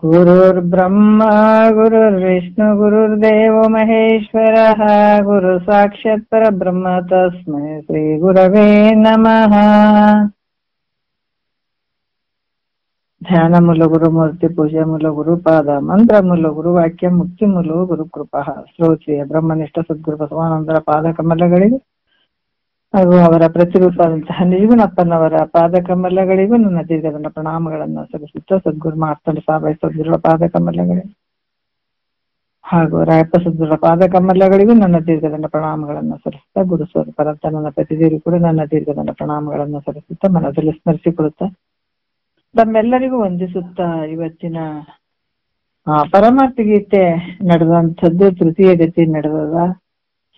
गुरुर्ब्रह्मा गुरुर्विष्णु गुरुर्देवो महेश्वरः गुरु साक्षात् परब्रह्म तस्मै श्री गुरवे नमः. ಧ್ಯಾನ ಮೂಲ ಗುರುಮೂರ್ತಿ ಪೂಜೆ ಮೂಲ ಗುರುಪಾದ ಮಂತ್ರ ಮೂಲ ಗುರು ವಾಕ್ಯ ಮುಕ್ತಿ ಮೂಲ ಗುರು ಕೃಪಾ ಶ್ರೋತ್ರಿಯ ಬ್ರಹ್ಮನಿಷ್ಠ ಸದ್ಗುರು ಬಸವಾನಂದರ ಪಾದ ಕಮಲಗಳಿಗೂ ಹಾಗೂ ಅವರ ಪ್ರತಿರೂಪದಂತಹ ನಿಜಗುಣಪ್ಪನವರ ಪಾದ ಕಮಲಗಳಿಗೂ ನನ್ನ ದೀರ್ಘದಂಡ ಪ್ರಣಾಮಗಳನ್ನು ಸಲ್ಲಿಸುತ್ತಾ ಸದ್ಗುರು ಮಾರ್ತಂಡ ಸಾಬಾಯಿ ಸದ್ಗುರುಗಳ ಪಾದ ಕಮಲಗಳಿಗೂ ಹಾಗೂ ರಾಯಪ್ಪ ಸದ್ಗುರುಗಳ ಪಾದ ಕಮಲಗಳಿಗೂ ನನ್ನ ದೀರ್ಘದಂಡ ಪ್ರಣಾಮಗಳನ್ನು ಸಲ್ಲಿಸುತ್ತಾ ಗುರು ಸ್ವರೂಪರಂತ ನನ್ನ ಪ್ರತಿದೇವಿ ಕೂಡ ನನ್ನ ದೀರ್ಘದಂಡ ಪ್ರಣಾಮಗಳನ್ನು ಸಲ್ಲಿಸುತ್ತಾ ಮನದಲ್ಲಿ ಸ್ಮರಿಸಿಕೊಳ್ಳುತ್ತಾ ತಮ್ಮೆಲ್ಲರಿಗೂ ವಂದಿಸುತ್ತಾ ಇವತ್ತಿನ ಪರಮಾರ್ಥ ಗೀತೆ ನಡೆದಂಥದ್ದು ತೃತೀಯ ಗತಿ ನಡೆದದ.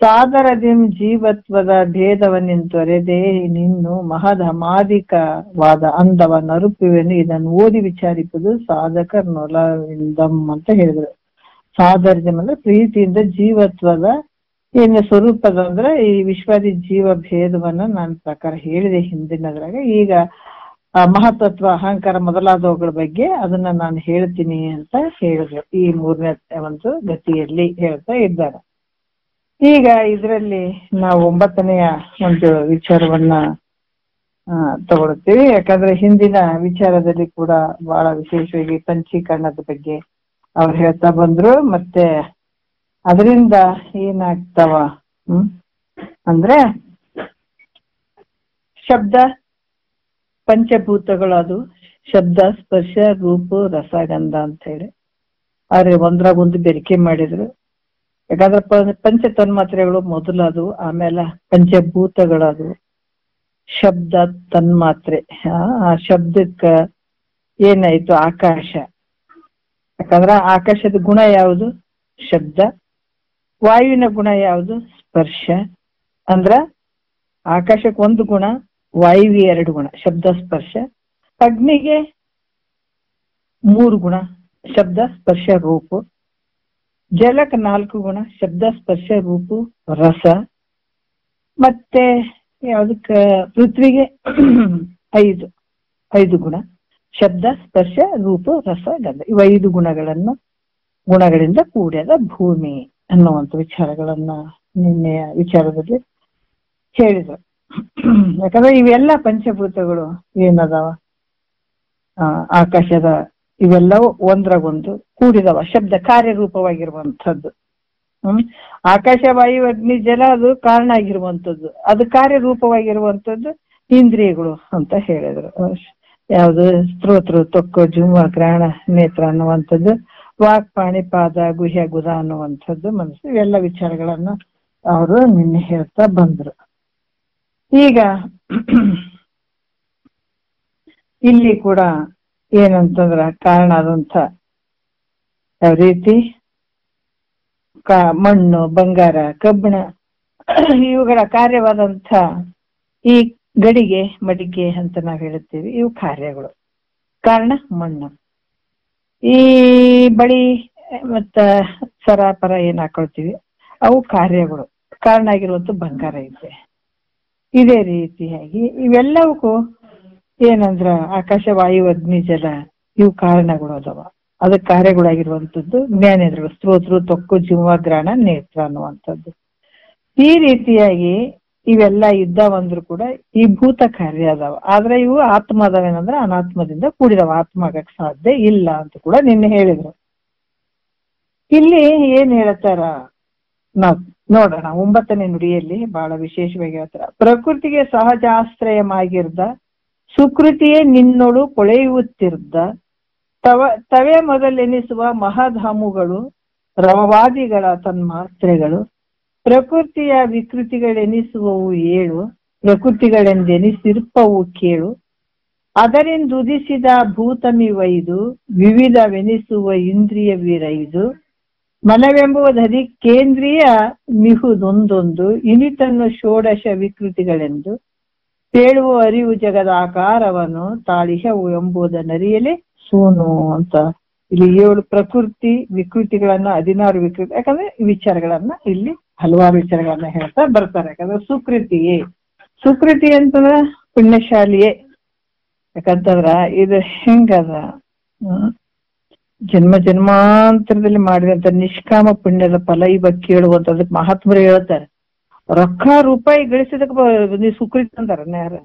ಸಾದರದಿಂ ಜೀವತ್ವದ ಭೇದವನ್ನಿಂತೊರೆದೇ ನಿನ್ನು ಮಹದಮಾದಿಕವಾದ ಅಂದವ ನರುಪುವೆನು ಇದನ್ನು ಓದಿ ವಿಚಾರಿಸುವುದು ಸಾಧಕರ್ನೊಲವಿಂದಂ ಅಂತ ಹೇಳಿದ್ರು. ಸಾದರದಿಂ ಅಂದ್ರೆ ಪ್ರೀತಿಯಿಂದ ಜೀವತ್ವದ ಏನು ಸ್ವರೂಪದ ಅಂದ್ರೆ ಈ ವಿಶ್ವಾದಿ ಜೀವ ಭೇದವನ್ನ ನಾನು ಪ್ರಕಾರ ಹೇಳಿದೆ ಹಿಂದಿನದ್ರಾಗ. ಈಗ ಮಹತ್ತತ್ವ ಅಹಂಕಾರ ಮೊದಲಾದವುಗಳ ಬಗ್ಗೆ ಅದನ್ನ ನಾನು ಹೇಳ್ತೀನಿ ಅಂತ ಹೇಳಿದ್ರು ಈ 3ನೇ ಒಂದು ಗತಿಯಲ್ಲಿ ಹೇಳ್ತಾ ಇದ್ದಾರೆ. ಈಗ ಇದರಲ್ಲಿ ನಾವು 9ನೆಯ ಒಂದು ವಿಚಾರವನ್ನ ತಗೊಳ್ತೀವಿ. ಯಾಕಂದ್ರೆ ಹಿಂದಿನ ವಿಚಾರದಲ್ಲಿ ಕೂಡ ಬಹಳ ವಿಶೇಷವಾಗಿ ಪಂಚೀಕರಣದ ಬಗ್ಗೆ ಅವ್ರು ಹೇಳ್ತಾ ಬಂದ್ರು. ಮತ್ತೆ ಅದರಿಂದ ಏನಾಗ್ತಾವ ಅಂದ್ರೆ ಶಬ್ದ ಪಂಚಭೂತಗಳು, ಅದು ಶಬ್ದ ಸ್ಪರ್ಶ ರೂಪ ರಸಗಂಧ ಅಂತ ಹೇಳಿ ಅವ್ರೆ ಒಂದ್ರಾಗೊಂದು ಬೆರಿಕೆ ಮಾಡಿದ್ರು. ಯಾಕಂದ್ರೆ ಪಂಚ ತನ್ಮಾತ್ರೆಗಳು ಮೊದಲದು, ಆಮೇಲೆ ಪಂಚಭೂತಗಳದು, ಶಬ್ದ ತನ್ಮಾತ್ರೆ. ಆ ಶಬ್ದಕ್ಕ ಏನಾಯ್ತು ಆಕಾಶ. ಯಾಕಂದ್ರ ಆಕಾಶದ ಗುಣ ಯಾವುದು? ಶಬ್ದ. ವಾಯುವಿನ ಗುಣ ಯಾವುದು? ಸ್ಪರ್ಶ. ಅಂದ್ರ ಆಕಾಶಕ್ಕೆ ಒಂದು ಗುಣ, ವಾಯುವಿಗೆ 2 ಗುಣ, ಶಬ್ದ ಸ್ಪರ್ಶ. ಅಗ್ನಿಗೆ 3 ಗುಣ, ಶಬ್ದ ಸ್ಪರ್ಶ ರೂಪ. ಜಲಕ್ಕೆ 4 ಗುಣ, ಶಬ್ದ ಸ್ಪರ್ಶ ರೂಪ ರಸ. ಮತ್ತೆ ಯಾವ್ದಕ್ಕ ಪೃಥ್ವಿಗೆ 5 ಗುಣ, ಶಬ್ದ ಸ್ಪರ್ಶ ರೂಪ ರಸ ಗಂಧ. ಇವ 5 ಗುಣಗಳಿಂದ ಕೂಡ್ಯದ ಭೂಮಿ ಅನ್ನುವಂಥ ವಿಚಾರಗಳನ್ನ ನಿನ್ನೆಯ ವಿಚಾರದಲ್ಲಿ ಹೇಳಿದ್ರು. ಯಾಕಂದ್ರೆ ಇವೆಲ್ಲ ಪಂಚಭೂತಗಳು ಏನದಾವ, ಆಕಾಶದ ಇವೆಲ್ಲವೂ ಒಂದ್ರಾಗೊಂದು ಕೂಡಿದವ, ಶಬ್ದ ಕಾರ್ಯರೂಪವಾಗಿರುವಂಥದ್ದು. ಆಕಾಶ ವಾಯು ಅಗ್ನಿ ಜಲ ಅದು ಕಾರಣ ಆಗಿರುವಂಥದ್ದು, ಅದು ಕಾರ್ಯರೂಪವಾಗಿರುವಂಥದ್ದು ಇಂದ್ರಿಯಗಳು ಅಂತ ಹೇಳಿದ್ರು. ಯಾವುದು? ಸ್ತೋತ್ರ, ತೊಕ್ಕು, ಜುಮ್ಮ, ಗ್ರಹಣ, ನೇತ್ರ ಅನ್ನುವಂಥದ್ದು, ವಾಕ್, ಪಾಣಿ, ಪಾದ, ಗುಹ್ಯ, ಗುದ ಅನ್ನುವಂಥದ್ದು ಮನಸ್ಸು. ಇವೆಲ್ಲ ವಿಚಾರಗಳನ್ನ ಅವರು ನಿನ್ನೆ ಹೇಳ್ತಾ ಬಂದ್ರು. ಈಗ ಇಲ್ಲಿ ಕೂಡ ಏನಂತಂದ್ರ ಕಾರಣ ಆದಂಥ ಯಾವ ರೀತಿ ಮಣ್ಣು, ಬಂಗಾರ, ಕಬ್ಬಿಣ ಇವುಗಳ ಕಾರ್ಯವಾದಂಥ ಈ ಗಡಿಗೆ, ಮಡಿಕೆ ಅಂತ ನಾವು ಹೇಳುತ್ತೀವಿ, ಇವು ಕಾರ್ಯಗಳು. ಕಾರಣ ಮಣ್ಣು. ಈ ಬಳಿ ಮತ್ತ ಸರ ಪರ ಏನ್ ಹಾಕೊಳ್ತೀವಿ ಅವು ಕಾರ್ಯಗಳು. ಕಾರಣ ಆಗಿರುವಂತ ಬಂಗಾರ ಇದೆ. ಇದೇ ರೀತಿಯಾಗಿ ಇವೆಲ್ಲವಕ್ಕೂ ಏನಂದ್ರ ಆಕಾಶ ವಾಯು ಅಗ್ನಿ ಜಲ ಇವು ಕಾರಣಗಳು ಅದಾವ, ಅದಕ್ಕೆ ಕಾರ್ಯಗಳಾಗಿರುವಂಥದ್ದು ಜ್ಞಾನೇಂದ್ರಗಳು, ಸ್ತೋತ್ರ, ತೊಕ್ಕು, ಜೀವ, ಗ್ರಹಣ, ನೇತ್ರ ಅನ್ನುವಂಥದ್ದು. ಈ ರೀತಿಯಾಗಿ ಇವೆಲ್ಲ ಇದ್ದಾವಂದ್ರು ಕೂಡ ಈ ಭೂತ ಕಾರ್ಯ ಅದಾವ. ಆದ್ರೆ ಇವು ಆತ್ಮ ಅದಾವೇನಂದ್ರೆ ಅನಾತ್ಮದಿಂದ ಕೂಡಿದಾವ, ಆತ್ಮ ಆಗಕ್ ಸಾಧ್ಯ ಇಲ್ಲ ಅಂತ ಕೂಡ ನಿನ್ನೆ ಹೇಳಿದ್ರು. ಇಲ್ಲಿ ಏನ್ ಹೇಳ್ತಾರ ನಾವ್ ನೋಡೋಣ. 9ನೇ ನುಡಿಯಲ್ಲಿ ಬಹಳ ವಿಶೇಷವಾಗಿ ಹೇಳ್ತಾರ. ಪ್ರಕೃತಿಗೆ ಸಹಜಾಶ್ರಯವಾಗಿರ್ದ ಸುಕೃತಿಯೇ ನಿನ್ನೋಡು ಕೊಳೆಯುತ್ತಿರ್ದ ತವೆ ಮೊದಲೆನಿಸುವ ಮಹಧಾಮುಗಳು ರವವಾದಿಗಳ ತನ್ಮಾತ್ರೆಗಳು ಪ್ರಕೃತಿಯ ವಿಕೃತಿಗಳೆನಿಸುವವು 7 ಪ್ರಕೃತಿಗಳೆಂದೆನಿಸಿರ್ಪವು ಕೇಳು ಅದರಿಂದುದಿಸಿದ ಭೂತಮಿವೈದು ವಿವಿಧವೆನಿಸುವ ಇಂದ್ರಿಯವಿರೈದು ಮನವೆಂಬುವುದದಿ ಕೇಂದ್ರೀಯ ಮಿಹುದೊಂದೊಂದು ಇನಿತನ್ನು ಷೋಡಶ ವಿಕೃತಿಗಳೆಂದು ತೇಳುವ ಅರಿವು ಜಗದ ಆಕಾರವನ್ನು ತಾಳಿಹವು ಎಂಬುದನ್ನರಿಯಲೇ ಸೂನು ಅಂತ ಇಲ್ಲಿ 7 ಪ್ರಕೃತಿ ವಿಕೃತಿಗಳನ್ನ 16 ವಿಕೃತಿ. ಯಾಕಂದ್ರೆ ಈ ವಿಚಾರಗಳನ್ನ ಇಲ್ಲಿ ಹಲವಾರು ವಿಚಾರಗಳನ್ನ ಹೇಳ್ತಾ ಬರ್ತಾರೆ. ಯಾಕಂದ್ರೆ ಸುಕೃತಿ ಅಂತಂದ್ರೆ ಪುಣ್ಯಶಾಲಿಯೇ ಯಾಕಂತಂದ್ರ ಇದು ಹೆಂಗದ, ಜನ್ಮ ಜನ್ಮಾಂತರದಲ್ಲಿ ಮಾಡಿದಂತ ನಿಷ್ಕಾಮ ಪುಣ್ಯದ ಫಲ ಇವಾಗ ಕೇಳುವಂತದಕ್ಕೆ ಮಹಾತ್ಮರು ಹೇಳ್ತಾರೆ. ರೊಕ್ಕ ರೂಪಾಯಿ ಗಳಿಸಿದಕ್ಕೆ ನೀವು ಸುಕೃತಿ ಅಂತಾರ ಯಾರ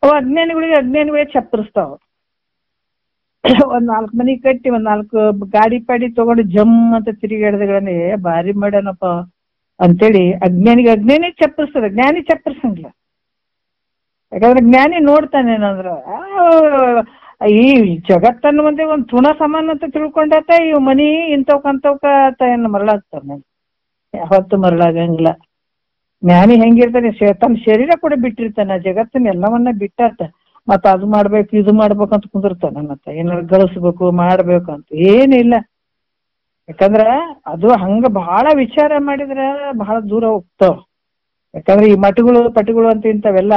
ಅವು ಅಜ್ಞಾನಿಗಳಿಗೆ ಚಪ್ಪರಿಸ್ತಾವ. ಒಂದ್ 4 ಮನಿ ಕಟ್ಟಿ ಒಂದ್ 4 ಗಾಡಿ ಪಾಡಿ ತಗೊಂಡು ಜಮ್ ಅಂತ ತಿರುಗಾಡ್ದಗಳನ್ನೇ ಭಾರಿ ಮಾಡ್ಯಾನಪ್ಪ ಅಂತೇಳಿ ಅಜ್ಞಾನಿ ಚಪ್ಪರಿಸ್ತದ, ಜ್ಞಾನಿ ಚಪ್ಪರಿಸಂಗಿಲ್ಲ. ಯಾಕಂದ್ರೆ ಜ್ಞಾನಿ ನೋಡ್ತಾನೇನಂದ್ರ ಈ ಜಗತ್ತನ್ನು ಒಂದೇ ಒಂದ್ ತೃಣ ಸಮಾನ ಅಂತ ತಿಳ್ಕೊಂಡಾತ ಇವ್ ಮನಿ ಇಂಥವ್ಕಂತವ್ಕ ಏನು ಮರಳಾಗ್ತಾನೆ, ಯಾವತ್ತು ಮರಳಾಗಂಗಿಲ್ಲ. ಜ್ಞಾನಿ ಹೆಂಗಿರ್ತಾನೆ, ತನ್ನ ಶರೀರ ಕೂಡ ಬಿಟ್ಟಿರ್ತಾನ, ಜಗತ್ತಿನ ಎಲ್ಲವನ್ನ ಬಿಟ್ಟಾತ. ಮತ್ತ ಅದು ಮಾಡ್ಬೇಕು ಇದು ಮಾಡ್ಬೇಕಂತ ಕುಂದಿರ್ತಾನ, ಮತ್ತೆ ಏನಾದ್ರು ಗಳಿಸ್ಬೇಕು ಮಾಡ್ಬೇಕು ಅಂತ ಏನಿಲ್ಲ. ಯಾಕಂದ್ರ ಅದು ಹಂಗ ಬಹಳ ವಿಚಾರ ಮಾಡಿದ್ರ ಬಹಳ ದೂರ ಹೋಗ್ತಾವ. ಯಾಕಂದ್ರೆ ಈ ಮಠಗಳು ಪಟಿಗಳು ಅಂತ ಇಂಥವೆಲ್ಲ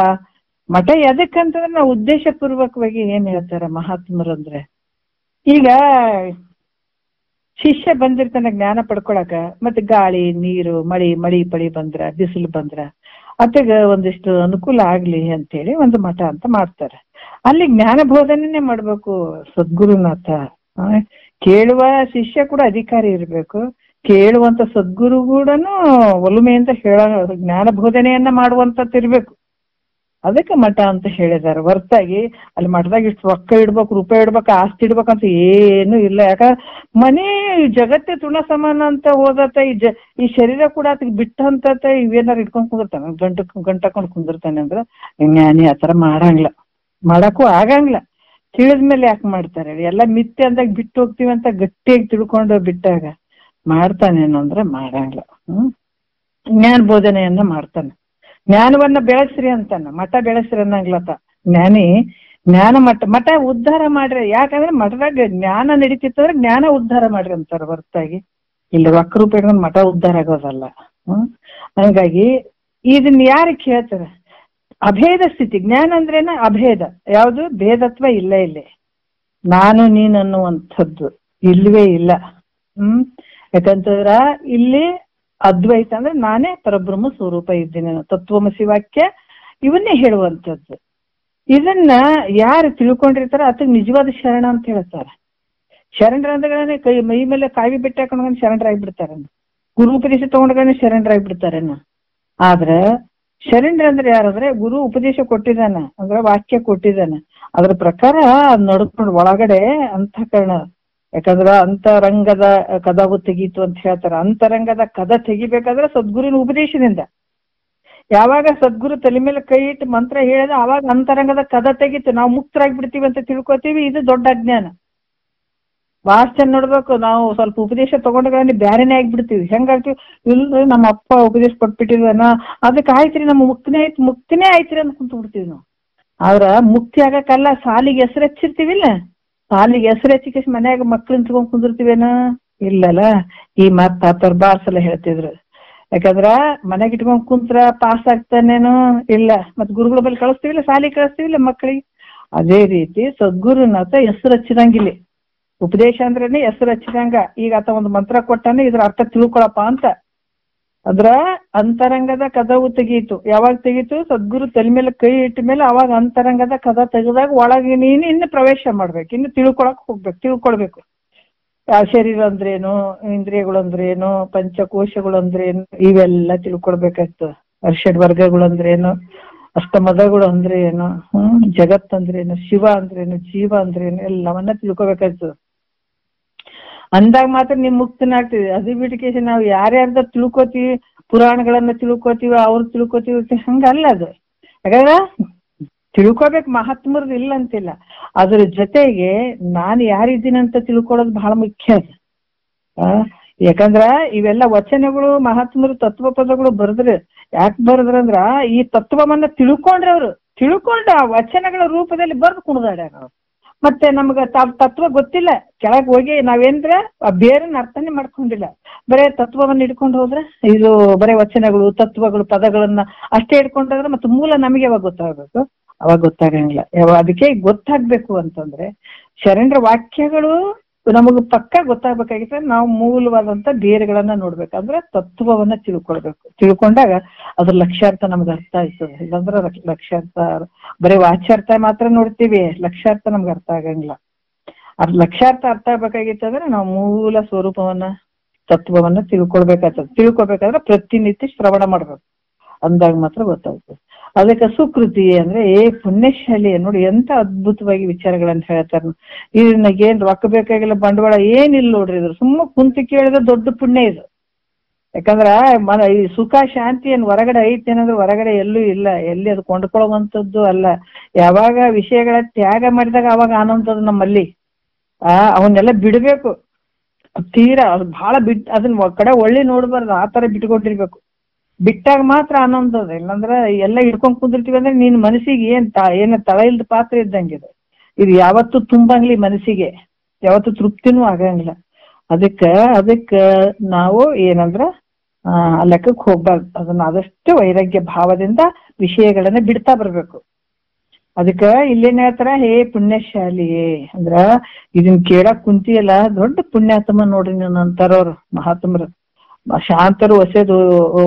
ಮಠ ಎದಕ್ಕಂತಂದ್ರೆ ನಾವು ಉದ್ದೇಶ ಪೂರ್ವಕವಾಗಿ ಏನ್ ಹೇಳ್ತಾರ ಮಹಾತ್ಮರು ಅಂದ್ರೆ, ಈಗ ಶಿಷ್ಯ ಬಂದಿರ್ತಾನೆ ಜ್ಞಾನ ಪಡ್ಕೊಳಕ, ಮತ್ತೆ ಗಾಳಿ ನೀರು ಮಳಿ ಪಳಿ ಬಂದ್ರ ಬಿಸಿಲು ಬಂದ್ರ ಅತೆಗ ಒಂದಿಷ್ಟು ಅನುಕೂಲ ಆಗ್ಲಿ ಅಂತೇಳಿ ಒಂದು ಮಠ ಅಂತ ಮಾಡ್ತಾರೆ. ಅಲ್ಲಿ ಜ್ಞಾನ ಬೋಧನೆ ಮಾಡ್ಬೇಕು ಸದ್ಗುರುನಾಥ. ಕೇಳುವ ಶಿಷ್ಯ ಕೂಡ ಅಧಿಕಾರಿ ಇರ್ಬೇಕು, ಕೇಳುವಂತ ಸದ್ಗುರು ಕೂಡನು ಒಲುಮೆಯಿಂದ ಜ್ಞಾನ ಬೋಧನೆಯನ್ನ ಮಾಡುವಂತದ್ದಿರ್ಬೇಕು. ಅದಕ್ಕೆ ಮಠ ಅಂತ ಹೇಳಿದಾರೆ. ಹೊರತಾಗಿ ಅಲ್ಲಿ ಮಠದಾಗ ಇಷ್ಟು ರೊಕ್ಕ ಇಡ್ಬೇಕು, ರೂಪಾಯಿ ಇಡ್ಬೇಕು, ಆಸ್ತಿ ಇಡ್ಬೇಕಂತ ಏನು ಇಲ್ಲ. ಯಾಕಂದ್ರೆ ಮನೆ ಜಗತ್ತೇ ತೃಣ ಸಮಾನ ಅಂತ ಹೋದತ್ತ ಈ ಶರೀರ ಕೂಡ ಅದಕ್ಕೆ ಬಿಟ್ಟಂತ ಇವೇನಾರು ಇಟ್ಕೊಂಡ್ ಕುಂದಿರ್ತಾನೆ, ಗಂಟಕೊಂಡು ಕುಂದಿರ್ತಾನೆ ಅಂದ್ರೆ ಜ್ಞಾನಿ ಆತರ ಮಾಡಕ್ಕೂ ಆಗಂಗಿಲ್ಲ. ತಿಳಿದ್ಮೇಲೆ ಯಾಕೆ ಮಾಡ್ತಾರೆ? ಎಲ್ಲ ಮಿಥ್ಯೆ ಅಂದಾಗ ಬಿಟ್ಟು ಹೋಗ್ತೀವಿ ಅಂತ ಗಟ್ಟಿಯಾಗಿ ತಿಳ್ಕೊಂಡು ಬಿಟ್ಟಾಗ ಮಾಡ್ತಾನೇನು ಅಂದ್ರೆ ಮಾಡಂಗಿಲ್ಲ. ಜ್ಞಾನ ಬೋಧನೆಯನ್ನ ಮಾಡ್ತಾನೆ. ಜ್ಞಾನವನ್ನ ಬೆಳೆಸ್ರಿ ಅಂತಾನ, ಮಠ ಬೆಳೆಸ್ರಿ ಅನ್ನಂಗ್ಲತ್ತ. ಜ್ಞಾನ ಮಠ ಉದ್ಧಾರ ಮಾಡ್ರಿ. ಯಾಕಂದ್ರೆ ಮಠದಾಗ ಜ್ಞಾನ ನಡೀತಿತ್ತಂದ್ರೆ ಜ್ಞಾನ ಉದ್ಧಾರ ಮಾಡ್ರಿ ಅಂತಾರ, ಹೊರತಾಗಿ ಇಲ್ಲಿ ರೊಕ್ಕ ರೂಪಾಯಿ ಮಠ ಉದ್ಧಾರ ಆಗೋದಲ್ಲ. ಹಂಗಾಗಿ ಇದನ್ನ ಯಾರು ಕೇಳ್ತಾರ? ಅಭೇದ ಸ್ಥಿತಿ. ಜ್ಞಾನ ಅಂದ್ರೇನ ಅಭೇದ, ಯಾವುದು ಭೇದತ್ವ ಇಲ್ಲ. ಇಲ್ಲಿ ನಾನು ನೀನು ಅನ್ನುವಂಥದ್ದು ಇಲ್ವೇ ಇಲ್ಲ. ಯಾಕಂತಂದ್ರ ಇಲ್ಲಿ ಅದ್ವೈತ ಅಂದ್ರೆ ನಾನೇ ಪರಬ್ರಹ್ಮ ಸ್ವರೂಪ ಇದ್ದೀನಿ, ತತ್ವಮಸಿ ವಾಕ್ಯ ಇವನ್ನೇ ಹೇಳುವಂಥದ್ದು. ಇದನ್ನ ಯಾರು ತಿಳ್ಕೊಂಡಿರ್ತಾರ ಅದಕ್ಕೆ ನಿಜವಾದ ಶರಣ ಅಂತ ಹೇಳ್ತಾರೆ. ಶರಣರಂದ್ರೆ ಮೈ ಮೇಲೆ ಕಾವಿ ಬೆಟ್ಟ ಹಾಕೊಂಡ್ಕೊಂಡು ಶರಣರಾಗ್ಬಿಡ್ತಾರ, ಗುರು ಉಪದೇಶ ತಗೊಂಡ್ರೆ ಶರಣರಾಗ್ಬಿಡ್ತಾರೇನ. ಆದ್ರ ಶರಣರಂದ್ರೆ ಯಾರಂದ್ರೆ ಗುರು ಉಪದೇಶ ಕೊಟ್ಟಿದ್ದಾನ, ಅಂದ್ರೆ ವಾಕ್ಯ ಕೊಟ್ಟಿದ್ದಾನ, ಅದ್ರ ಪ್ರಕಾರ ಅದ್ ನಡ್ಕೊಂಡು ಒಳಗಡೆ ಅಂತಃಕರಣ. ಯಾಕಂದ್ರ ಅಂತರಂಗದ ಕದವು ತೆಗೀತು ಅಂತ ಹೇಳ್ತಾರ. ಅಂತರಂಗದ ಕದ ತೆಗಿಬೇಕಾದ್ರೆ ಸದ್ಗುರುವಿನ ಉಪದೇಶದಿಂದ. ಯಾವಾಗ ಸದ್ಗುರು ತಲೆ ಮೇಲೆ ಕೈ ಇಟ್ಟು ಮಂತ್ರ ಹೇಳಿದ ಅವಾಗ ಅಂತರಂಗದ ಕದ ತೆಗೀತು, ನಾವು ಮುಕ್ತರಾಗ್ಬಿಡ್ತೀವಿ ಅಂತ ತಿಳ್ಕೊತೀವಿ. ಇದು ದೊಡ್ಡ ಅಜ್ಞಾನ. ಭಾಳ ನೋಡ್ಬೇಕು. ನಾವು ಸ್ವಲ್ಪ ಉಪದೇಶ ತಗೊಂಡ್ರೆ ಬ್ಯಾರೇನೆ ಆಗ್ಬಿಡ್ತೀವಿ. ಹೆಂಗಾಗ್ತೀವಿ? ಇಲ್ರಿ ನಮ್ಮ ಅಪ್ಪ ಉಪದೇಶ ಕೊಟ್ಬಿಟ್ಟಿದಾನ, ಅದಕ್ಕೆ ಆಯ್ತ್ರಿ ನಮ್ಮ ಮುಕ್ತಿನೇ ಆಯ್ತ್ರಿ ಅಂತ ಕುಂತು ಬಿಡ್ತೀವಿ ನಾವು. ಆದ್ರ ಮುಕ್ತಿ ಆಗಕ್ಕಲ್ಲ, ಸಾಲಿಗೆ ಹೆಸರು ಹಚ್ಚಿರ್ತೀವಿಲ್ಲ, ಸಾಲಿಗೆ ಹೆಸರು ಹಚ್ಚಿಕ ಮನ್ಯಾಗ ಮಕ್ಳನ್ನ ತಗೊಂಡ್ ಕುಂದಿರ್ತೀವೇನ? ಇಲ್ಲಲ್ಲ. ಈ ಮಾತ್ ತಾತರ್ ಬಾಳ್ ಸಲ ಹೇಳ್ತಿದ್ರು. ಯಾಕಂದ್ರ ಮನೆಗೆ ಇಟ್ಕೊಂಡ್ ಕುಂತ್ರ ಪಾಸ್ ಆಗ್ತಾನೇನೋ ಇಲ್ಲ, ಮತ್ ಗುರುಗಳ ಬಳಿ ಕಳಿಸ್ತೀವಿಲ್ಲ, ಸಾಲಿಗೆ ಕಳಿಸ್ತೀವಿಲ್ಲ ಮಕ್ಕಳಿಗೆ. ಅದೇ ರೀತಿ ಸದ್ಗುರುನಾಥ ಹೆಸರು ಹಚ್ಚಿದಂಗಿಲ್ಲ. ಉಪದೇಶ ಅಂದ್ರೇನೆ ಹೆಸರು ಹಚ್ಚಿದಂಗ. ಈಗ ಆತ ಒಂದು ಮಂತ್ರ ಕೊಟ್ಟಾನೆ, ಇದ್ರ ಅರ್ಥ ತಿಳ್ಕೊಳಪ್ಪ ಅಂತ. ಅದ್ರ ಅಂತರಂಗದ ಕದವು ತೆಗೀತು. ಯಾವಾಗ ತೆಗೀತು? ಸದ್ಗುರು ತಲೆ ಮೇಲೆ ಕೈ ಇಟ್ಟ ಮೇಲೆ ಅವಾಗ ಅಂತರಂಗದ ಕದ ತೆಗೆದಾಗ ಒಳಗೆ ನೀನು ಇನ್ನು ಪ್ರವೇಶ ಮಾಡ್ಬೇಕು, ಇನ್ನು ತಿಳ್ಕೊಳ್ಬೇಕು. ಶರೀರ ಅಂದ್ರೇನು, ಇಂದ್ರಿಯಗಳು ಅಂದ್ರೇನು, ಪಂಚಕೋಶಗಳು ಅಂದ್ರೇನು, ಇವೆಲ್ಲ ತಿಳ್ಕೊಳ್ಬೇಕಾಯ್ತು. ಷಡ್ ವರ್ಗಗಳು ಅಂದ್ರೇನು, ಅಷ್ಟಮದಗಳು ಅಂದ್ರೆ ಏನು, ಜಗತ್ ಅಂದ್ರೇನು, ಶಿವ ಅಂದ್ರೇನು, ಜೀವ ಅಂದ್ರೇನು, ಎಲ್ಲವನ್ನ ತಿಳ್ಕೊಬೇಕಾಯ್ತು. ಅಂದಾಗ ಮಾತ್ರ ನಿಮ್ ಮುಕ್ತನಾಗ್ತೀವಿ. ಅದು ಬಿಟ್ಟಿಗೆ ನಾವು ಯಾರ್ಯಾರ್ದ ತಿಳ್ಕೊತೀವಿ, ಪುರಾಣಗಳನ್ನ ತಿಳ್ಕೊತೀವಿ, ಅವ್ರು ತಿಳ್ಕೊತೀವಿ, ಹಂಗಲ್ಲ ಅದು. ಯಾಕಂದ್ರ ತಿಳ್ಕೊಬೇಕು, ಮಹಾತ್ಮರದ್ದು ಇಲ್ಲ ಅಂತಿಲ್ಲ. ಅದ್ರ ಜೊತೆಗೆ ನಾನು ಯಾರಿದ್ದೀನಿ ಅಂತ ತಿಳ್ಕೊಳ್ಳೋದು ಬಹಳ ಮುಖ್ಯ ಅದು. ಯಾಕಂದ್ರ ಇವೆಲ್ಲ ವಚನಗಳು ಮಹಾತ್ಮರು ತತ್ವ ಪದಗಳು ಬರೆದ್ರೆ ಯಾಕೆ ಬರೆದ್ರಂದ್ರ ಈ ತತ್ವವನ್ನ ತಿಳ್ಕೊಂಡ್ರೆ ಅವ್ರು ತಿಳ್ಕೊಂಡು ಆ ವಚನಗಳ ರೂಪದಲ್ಲಿ ಬರ್ದು ಕುಣಿದಾಡ್ಯಾರ ಅವ್ರು. ಮತ್ತೆ ನಮ್ಗ ತತ್ವ ಗೊತ್ತಿಲ್ಲ, ಕೆಳಗೆ ಹೋಗಿ ನಾವೇಂದ್ರ ಬೇರೆನ ಅರ್ಥನೇ ಮಾಡ್ಕೊಂಡಿಲ್ಲ, ಬರೇ ತತ್ವವನ್ನ ಹಿಡ್ಕೊಂಡು ಹೋದ್ರೆ ಇದು ಬರೇ ವಚನಗಳು ತತ್ವಗಳು ಪದಗಳನ್ನ ಅಷ್ಟೇ ಹಿಡ್ಕೊಂಡ್ರೆ ಮತ್ತೆ ಮೂಲ ನಮಗೆ ಯಾವಾಗ ಗೊತ್ತಾಗ್ಬೇಕು? ಅವಾಗ ಗೊತ್ತಾಗಂಗಿಲ್ಲ. ಅದಕ್ಕೆ ಗೊತ್ತಾಗ್ಬೇಕು ಅಂತಂದ್ರೆ ಶರಣರ ವಾಕ್ಯಗಳು ನಮಗೆ ಪಕ್ಕ ಗೊತ್ತಾಗ್ಬೇಕಾಗಿದ್ರೆ ನಾವು ಮೂಲವಾದಂತ ಬೇರೆಗಳನ್ನ ನೋಡ್ಬೇಕಂದ್ರೆ ತತ್ವವನ್ನ ತಿಳ್ಕೊಂಡಾಗ ಅದ್ರ ಲಕ್ಷ್ಯಾರ್ಥ ನಮ್ಗೆ ಅರ್ಥ ಆಯ್ತದೆ. ಇಲ್ಲಾಂದ್ರೆ ಲಕ್ಷ್ಯಾರ್ಥ ಬರೀ ವಾಚ್ಯಾರ್ಥ ಮಾತ್ರ ನೋಡ್ತೀವಿ, ಲಕ್ಷ್ಯಾರ್ಥ ನಮ್ಗೆ ಅರ್ಥ ಆಗಂಗಿಲ್ಲ. ಅದ್ ಲಕ್ಷ್ಯಾರ್ಥ ಅರ್ಥ ಆಗ್ಬೇಕಾಗಿತ್ತಂದ್ರೆ ನಾವು ಮೂಲ ಸ್ವರೂಪವನ್ನ ತತ್ವವನ್ನ ತಿಳ್ಕೊಬೇಕಾದ್ರೆ ಪ್ರತಿನಿತ್ಯ ಶ್ರವಣ ಮಾಡ್ಬೇಕು, ಅಂದಾಗ ಮಾತ್ರ ಗೊತ್ತಾಗ್ತದೆ. ಅದಕ್ಕೆ ಸುಕೃತಿ ಅಂದ್ರೆ ಪುಣ್ಯಶಾಲಿ ನೋಡಿ ಎಂತ ಅದ್ಭುತವಾಗಿ ವಿಚಾರಗಳನ್ನ ಹೇಳ್ತಾರ. ಇದನ್ನಾಗೇನ್ ರೊಕ್ಕ ಬೇಕಾಗಿಲ್ಲ, ಬಂಡವಾಳ ಏನಿಲ್ಲ ನೋಡ್ರಿ, ಇದ್ರ ಸುಮ್ಮ ಕುಂತು ಕೇಳಿದ್ರೆ ದೊಡ್ಡ ಪುಣ್ಯ ಇದು. ಯಾಕಂದ್ರ ಈ ಸುಖ ಶಾಂತಿ ಏನ್ ಹೊರಗಡೆ ಐತಿ ಏನಂದ್ರೆ ಹೊರಗಡೆ ಎಲ್ಲೂ ಇಲ್ಲ, ಎಲ್ಲಿ ಅದು ಕೊಂಡ್ಕೊಳ್ಳುವಂಥದ್ದು ಅಲ್ಲ. ಯಾವಾಗ ವಿಷಯಗಳ ತ್ಯಾಗ ಮಾಡಿದಾಗ ಅವಾಗ ಆನಂದದ ನಮ್ಮಲ್ಲಿ. ಅವನ್ನೆಲ್ಲ ಬಿಡ್ಬೇಕು, ತೀರಾ ಅದು ಬಹಳ ಅದನ್ನ ಕಡೆ ಒಳ್ಳೆ ನೋಡ್ಬಾರ್ದು, ಆ ತರ ಬಿಟ್ಕೊಟ್ಟಿರ್ಬೇಕು. ಬಿಟ್ಟಾಗ ಮಾತ್ರ ಆನಂದ ಅದ. ಇಲ್ಲಾಂದ್ರೆ ಎಲ್ಲ ಹಿಡ್ಕೊಂಡ್ ಕುಂದಿರ್ತೀವಿ ಅಂದ್ರೆ ನಿನ್ ಮನಸ್ಸಿಗೆ ಏನ ತಳ ಇಲ್ದ ಪಾತ್ರ ಇದ್ದಂಗಿದೆ. ಇದು ಯಾವತ್ತು ತುಂಬಂಗ್ಲಿ ಮನಸ್ಸಿಗೆ, ಯಾವತ್ತು ತೃಪ್ತಿನೂ ಆಗಂಗಿಲ್ಲ. ಅದಕ್ಕ ನಾವು ಏನಂದ್ರ ಲೆಕ್ಕಕ್ಕೆ ಹೋಗ್ಬಾರ್ದು. ಅದನ್ನ ಆದಷ್ಟು ವೈರಾಗ್ಯ ಭಾವದಿಂದ ವಿಷಯಗಳನ್ನ ಬಿಡ್ತಾ ಬರ್ಬೇಕು. ಅದಕ್ಕ ಇಲ್ಲೇನ್ ಹೇಳ್ತಾರ, ಪುಣ್ಯಶಾಲಿಯೇ ಅಂದ್ರ ಇದನ್ ಕೇಳಕ್ ಕುಂತಿಯಲ್ಲ ದೊಡ್ಡ ಪುಣ್ಯಾತ್ಮ ನೋಡ್ರಿ ನೀನು ಅಂತಾರವ್ರು ಮಹಾತ್ಮರು. ಶಾಂತರು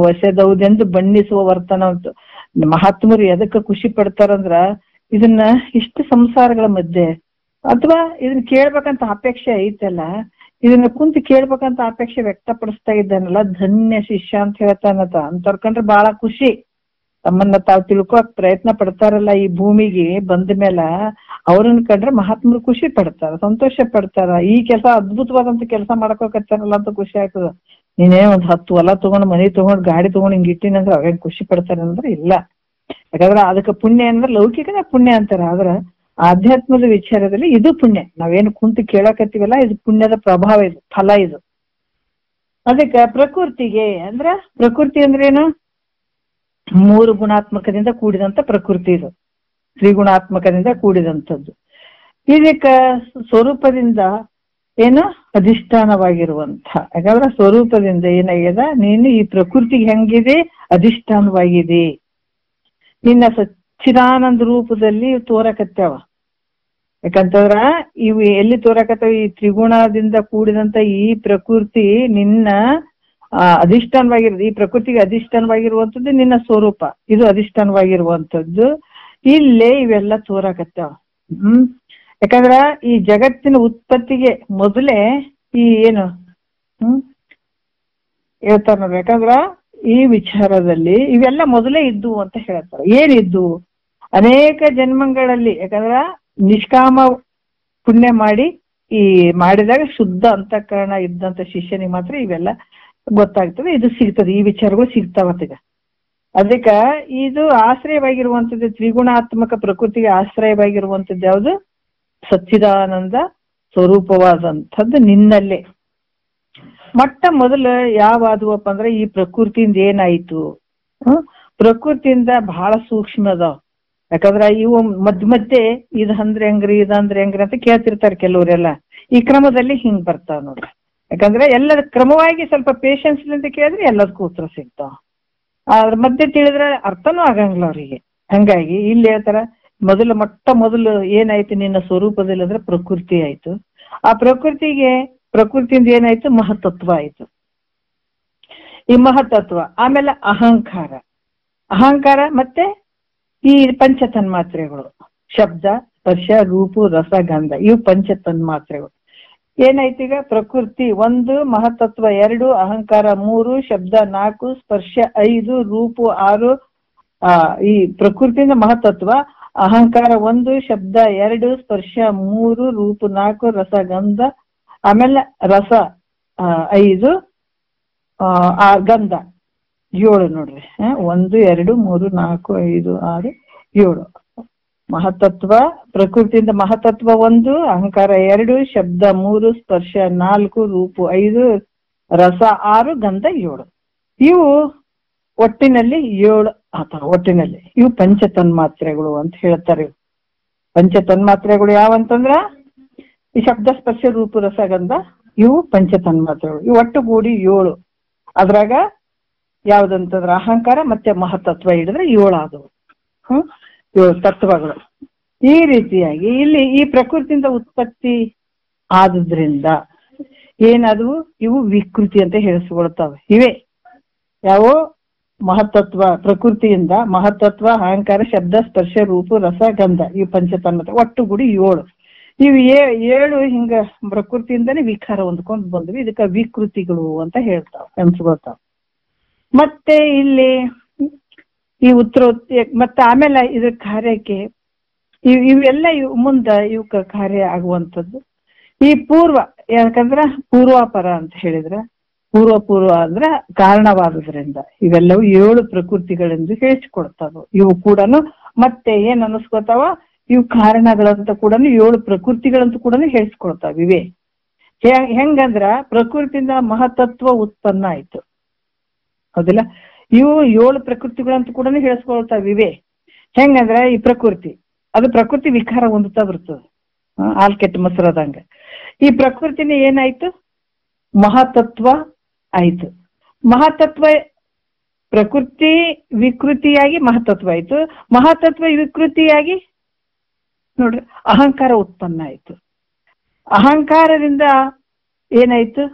ವಸೆದೌದೆಂದು ಬಣ್ಣಿಸುವ ವರ್ತನ ಅಂತ ಮಹಾತ್ಮರು ಎದಕ್ಕೆ ಖುಷಿ ಪಡ್ತಾರಂದ್ರ ಇದನ್ನ ಇಷ್ಟು ಸಂಸಾರಗಳ ಮಧ್ಯೆ ಅಥವಾ ಇದನ್ನ ಕೇಳ್ಬೇಕಂತ ಅಪೇಕ್ಷೆ ಐತಲ್ಲ, ಇದನ್ನ ಕುಂತು ಕೇಳ್ಬೇಕಂತ ಅಪೇಕ್ಷೆ ವ್ಯಕ್ತಪಡಿಸ್ತಾ ಇದ್ದಾನಲ್ಲ, ಧನ್ಯ ಶಿಷ್ಯ ಅಂತ ಹೇಳ್ತಾನತ. ಅಂತವ್ರ ಬಹಳ ಖುಷಿ. ತಮ್ಮನ್ನ ತಾವು ತಿಳ್ಕೊಕ್ ಪ್ರಯತ್ನ ಪಡ್ತಾರಲ್ಲ ಈ ಭೂಮಿಗೆ ಬಂದ ಮೇಲೆ, ಅವ್ರನ್ನ ಕಂಡ್ರೆ ಮಹಾತ್ಮರು ಖುಷಿ ಪಡ್ತಾರ, ಸಂತೋಷ ಪಡ್ತಾರ. ಈ ಕೆಲಸ ಅದ್ಭುತವಾದಂತ ಕೆಲಸ ಮಾಡ್ಕೋಕತ್ತಾರಲ್ಲ ಅಂತ ಖುಷಿ ಆಗ್ತದ. ನೀನೇ ಒಂದ್ 10 ಹೊಲ ತಗೊಂಡ್ ಮನೆ ತಗೊಂಡ್ ಗಾಡಿ ತಗೊಂಡ್ ಹಿಂಗ್ ಇಟ್ಟಿನಂದ್ರೆ ಅವೇನ್ ಖುಷಿ ಪಡ್ತಾರೆ ಅಂದ್ರೆ ಇಲ್ಲ. ಯಾಕಂದ್ರೆ ಅದಕ್ಕೆ ಪುಣ್ಯ ಅಂದ್ರೆ ಲೌಕಿಕನೇ ಪುಣ್ಯ ಅಂತಾರ, ಆದ್ರ ಆಧ್ಯಾತ್ಮದ ವಿಚಾರದಲ್ಲಿ ಇದು ಪುಣ್ಯ. ನಾವೇನು ಕುಂತು ಕೇಳಕತ್ತೀವಲ್ಲ ಇದು ಪುಣ್ಯದ ಪ್ರಭಾವ, ಇದು ಫಲ ಇದು. ಅದಕ್ಕೆ ಪ್ರಕೃತಿಗೆ ಅಂದ್ರ ಪ್ರಕೃತಿ ಅಂದ್ರೇನು, 3 ಗುಣಾತ್ಮಕದಿಂದ ಕೂಡಿದಂತ ಪ್ರಕೃತಿ ಇದು, ತ್ರಿಗುಣಾತ್ಮಕದಿಂದ ಕೂಡಿದಂಥದ್ದು. ಇದಕ್ಕ ಸ್ವರೂಪದಿಂದ ಏನು ಅಧಿಷ್ಠಾನವಾಗಿರುವಂತ. ಯಾಕಂದ್ರೆ ಸ್ವರೂಪದಿಂದ ಏನಾಗ್ಯದ, ನೀನು ಈ ಪ್ರಕೃತಿಗೆ ಹೆಂಗಿದೆ ಅಧಿಷ್ಠಾನವಾಗಿದೆ. ನಿನ್ನ ಸಚ್ಚಿದಾನಂದ ರೂಪದಲ್ಲಿ ತೋರಕತ್ಯಾವ. ಯಾಕಂತಂದ್ರ ಇವು ಎಲ್ಲಿ ತೋರಕತ್ತಾವ, ಈ ತ್ರಿಗುಣದಿಂದ ಕೂಡಿದಂತ ಈ ಪ್ರಕೃತಿ ನಿನ್ನ ಅಧಿಷ್ಠಾನವಾಗಿರೋದು. ಈ ಪ್ರಕೃತಿಗೆ ಅಧಿಷ್ಠಾನವಾಗಿರುವಂತದ್ದು ನಿನ್ನ ಸ್ವರೂಪ, ಇದು ಅಧಿಷ್ಠಾನವಾಗಿರುವಂತದ್ದು. ಇಲ್ಲೇ ಇವೆಲ್ಲ ತೋರಕತ್ತಾವ. ಯಾಕಂದ್ರ ಈ ಜಗತ್ತಿನ ಉತ್ಪತ್ತಿಗೆ ಮೊದಲೇ ಈ ಏನು ಹೇಳ್ತಾರ ನೋಡ್ರಿ. ಯಾಕಂದ್ರ ಈ ವಿಚಾರದಲ್ಲಿ ಇವೆಲ್ಲ ಮೊದಲೇ ಇದ್ದು ಅಂತ ಹೇಳ್ತಾರೆ. ಏನಿದ್ದು ಅನೇಕ ಜನ್ಮಗಳಲ್ಲಿ, ಯಾಕಂದ್ರ ನಿಷ್ಕಾಮ ಪುಣ್ಯ ಮಾಡಿ ಈ ಮಾಡಿದಾಗ ಶುದ್ಧ ಅಂತಃಕರಣ ಇದ್ದಂತ ಶಿಷ್ಯನಿಗೆ ಮಾತ್ರ ಇವೆಲ್ಲ ಗೊತ್ತಾಗ್ತದೆ, ಇದು ಸಿಗ್ತದೆ, ಈ ವಿಚಾರಗಳು ಸಿಗ್ತಾವತ್ತೀಗ. ಅದಕ್ಕ ಇದು ಆಶ್ರಯವಾಗಿರುವಂತದ್ದು, ತ್ರಿಗುಣಾತ್ಮಕ ಪ್ರಕೃತಿಗೆ ಆಶ್ರಯವಾಗಿರುವಂತದ್ದು ಯಾವುದು, ಸಚ್ಚಿದಾನಂದ ಸ್ವರೂಪವಾದಂಥದ್ದು ನಿನ್ನಲ್ಲೇ. ಮೊಟ್ಟ ಮೊದಲು ಯಾವಾದವಪ್ಪ ಅಂದ್ರೆ ಈ ಪ್ರಕೃತಿಯಿಂದ ಏನಾಯ್ತು, ಪ್ರಕೃತಿಯಿಂದ ಬಹಳ ಸೂಕ್ಷ್ಮ ಅದಾವ. ಯಾಕಂದ್ರ ಇವು ಮಧ್ಯೆ ಇದಂದ್ರೆ ಹೆಂಗ್ರಿ ಇದಂದ್ರೆ ಹೆಂಗ್ರಿ ಅಂತ ಕೇಳ್ತಿರ್ತಾರೆ ಕೆಲವರೆಲ್ಲ. ಈ ಕ್ರಮದಲ್ಲಿ ಹಿಂಗ್ ಬರ್ತಾವ ನೋಡ್ರಿ. ಯಾಕಂದ್ರೆ ಎಲ್ಲದ ಕ್ರಮವಾಗಿ ಸ್ವಲ್ಪ ಪೇಶನ್ಸ್ ಅಂತ ಕೇಳಿದ್ರೆ ಎಲ್ಲದಕ್ಕೂ ಉತ್ತರ ಸಿಗ್ತಾವ. ಅದ್ರ ಮಧ್ಯೆ ತಿಳಿದ್ರೆ ಅರ್ಥನೂ ಆಗಂಗಿಲ್ಲ ಅವ್ರಿಗೆ. ಹಂಗಾಗಿ ಇಲ್ಲಿ ಹೇಳ್ತಾರ, ಮೊಟ್ಟ ಮೊದಲು ಏನಾಯ್ತು ನಿನ್ನ ಸ್ವರೂಪದಲ್ಲಿ ಅಂದ್ರೆ ಪ್ರಕೃತಿ ಆಯ್ತು. ಆ ಪ್ರಕೃತಿಯಿಂದ ಏನಾಯ್ತು, ಮಹತ್ತತ್ವ ಆಯ್ತು. ಈ ಮಹತ್ತತ್ವ ಆಮೇಲೆ ಅಹಂಕಾರ ಮತ್ತೆ ಈ ಪಂಚತನ್ಮಾತ್ರೆಗಳು, ಶಬ್ದ ಸ್ಪರ್ಶ ರೂಪು ರಸ ಗಂಧ, ಇವು ಪಂಚತನ್ಮಾತ್ರೆಗಳು. ಏನಾಯ್ತು ಈಗ, ಪ್ರಕೃತಿ 1, ಮಹತ್ತತ್ವ 2, ಅಹಂಕಾರ 3, ಶಬ್ದ 4, ಸ್ಪರ್ಶ 5, ರೂಪು 6. ಈ ಪ್ರಕೃತಿಯಿಂದ ಮಹತ್ತತ್ವ, ಅಹಂಕಾರ 1, ಶಬ್ದ 2, ಸ್ಪರ್ಶ 3, ರೂಪು 4, ರಸ ಗಂಧ, ಆಮೇಲೆ ರಸ 5, ಗಂಧ 7 ನೋಡ್ರಿ. 1, 2, 3, 4, 5, 6, 7 ಮಹತ್ತತ್ವ. ಪ್ರಕೃತಿಯಿಂದ ಮಹತ್ತತ್ವ 1, ಅಹಂಕಾರ 2, ಶಬ್ದ 3, ಸ್ಪರ್ಶ 4, ರೂಪು 5, ರಸ 6, ಗಂಧ 7. ಇವು ಒಟ್ಟಿನಲ್ಲಿ 7 ಅಥವಾ ಒಟ್ಟಿನಲ್ಲಿ ಇವು ಪಂಚತನ್ಮಾತ್ರೆಗಳು ಅಂತ ಹೇಳ್ತಾರೆ. ಪಂಚತನ್ಮಾತ್ರೆಗಳು ಯಾವಂತಂದ್ರ ಈ ಶಬ್ದ ಸ್ಪರ್ಶ ರೂಪು ರಸ ಗಂಧ, ಇವು ಪಂಚತನ್ಮಾತ್ರೆಗಳು. ಇವು ಒಟ್ಟುಗೂಡಿ 7. ಅದ್ರಾಗ ಯಾವ್ದಂತಂದ್ರ ಅಹಂಕಾರ ಮತ್ತೆ ಮಹತ್ತತ್ವ ಹಿಡಿದ್ರೆ 7 ಆದವು. 7 ತತ್ವಗಳು. ಈ ರೀತಿಯಾಗಿ ಇಲ್ಲಿ ಈ ಪ್ರಕೃತಿಯಿಂದ ಉತ್ಪತ್ತಿ ಆದುದ್ರಿಂದ ಏನದು ಇವು ವಿಕೃತಿ ಅಂತ ಹೇಳಿಸ್ಕೊಳ್ತಾವೆ. ಇವೆ ಯಾವ ಮಹತ್ತತ್ವ, ಪ್ರಕೃತಿಯಿಂದ ಮಹತ್ತತ್ವ, ಅಹಂಕಾರ, ಶಬ್ದ, ಸ್ಪರ್ಶ, ರೂಪ, ರಸ, ಗಂಧ, ಈ ಪಂಚತನ್ಮಾತ್ರ ಒಟ್ಟುಗೂಡಿ 7. ಇವು 7 ಹಿಂಗ ಪ್ರಕೃತಿಯಿಂದನೇ ವಿಕಾರ ಹೊಂದ್ಕೊಂಡು ಬಂದ್ವಿ. ಇದಕ್ಕ ವಿಕೃತಿಗಳು ಅಂತ ಹೇಳ್ತಾವ, ಅನ್ಸ್ಕೊಳ್ತಾವ. ಮತ್ತೆ ಇಲ್ಲಿ ಈ ಮತ್ತೆ ಆಮೇಲೆ ಇದ್ರ ಕಾರ್ಯಕ್ಕೆ ಇವೆಲ್ಲ ಮುಂದ ಇವಕ್ಕ ಕಾರ್ಯ ಆಗುವಂಥದ್ದು ಈ ಪೂರ್ವ. ಯಾಕಂದ್ರ ಪೂರ್ವಾಪರ ಅಂತ ಹೇಳಿದ್ರ ಪೂರ್ವ ಅಂದ್ರ ಕಾರಣವಾದುದ್ರಿಂದ ಇವೆಲ್ಲವೂ 7 ಪ್ರಕೃತಿಗಳೆಂದು ಹೇಳಿಸ್ಕೊಡ್ತಾವ. ಇವು ಕೂಡ ಮತ್ತೆ ಏನ್ ಅನಿಸ್ಕೊತಾವ, ಇವು ಕಾರಣಗಳಂತ ಕೂಡ 7 ಪ್ರಕೃತಿಗಳಂತ ಕೂಡ ಹೇಳಿಸ್ಕೊಡ್ತಾವ. ಇವೆ ಹೆಂಗಂದ್ರ ಪ್ರಕೃತಿಯಿಂದ ಮಹತತ್ವ ಉತ್ಪನ್ನ ಆಯ್ತು, ಹೌದಿಲ್ಲ? ಇವು 7 ಪ್ರಕೃತಿಗಳಂತ ಕೂಡ ಹೇಳಿಸ್ಕೊಳ್ತಾವ. ಇವೆ ಹೆಂಗಂದ್ರ ಈ ಪ್ರಕೃತಿ, ಅದು ಪ್ರಕೃತಿ ವಿಕಾರ ಹೊಂದುತ್ತಾ ಬರ್ತದೆ, ಹಾಲ್ ಕೆಟ್ಟ ಮೊಸರದಂಗ. ಈ ಪ್ರಕೃತಿನ ಏನಾಯ್ತು, ಮಹತತ್ವ ಆಯ್ತು. ಮಹತತ್ವ ಪ್ರಕೃತಿ ವಿಕೃತಿಯಾಗಿ ಮಹತತ್ವ ಆಯ್ತು. ಮಹತತ್ವ ವಿಕೃತಿಯಾಗಿ ನೋಡ್ರಿ ಅಹಂಕಾರ ಉತ್ಪನ್ನ ಆಯ್ತು. ಅಹಂಕಾರದಿಂದ ಏನಾಯ್ತು,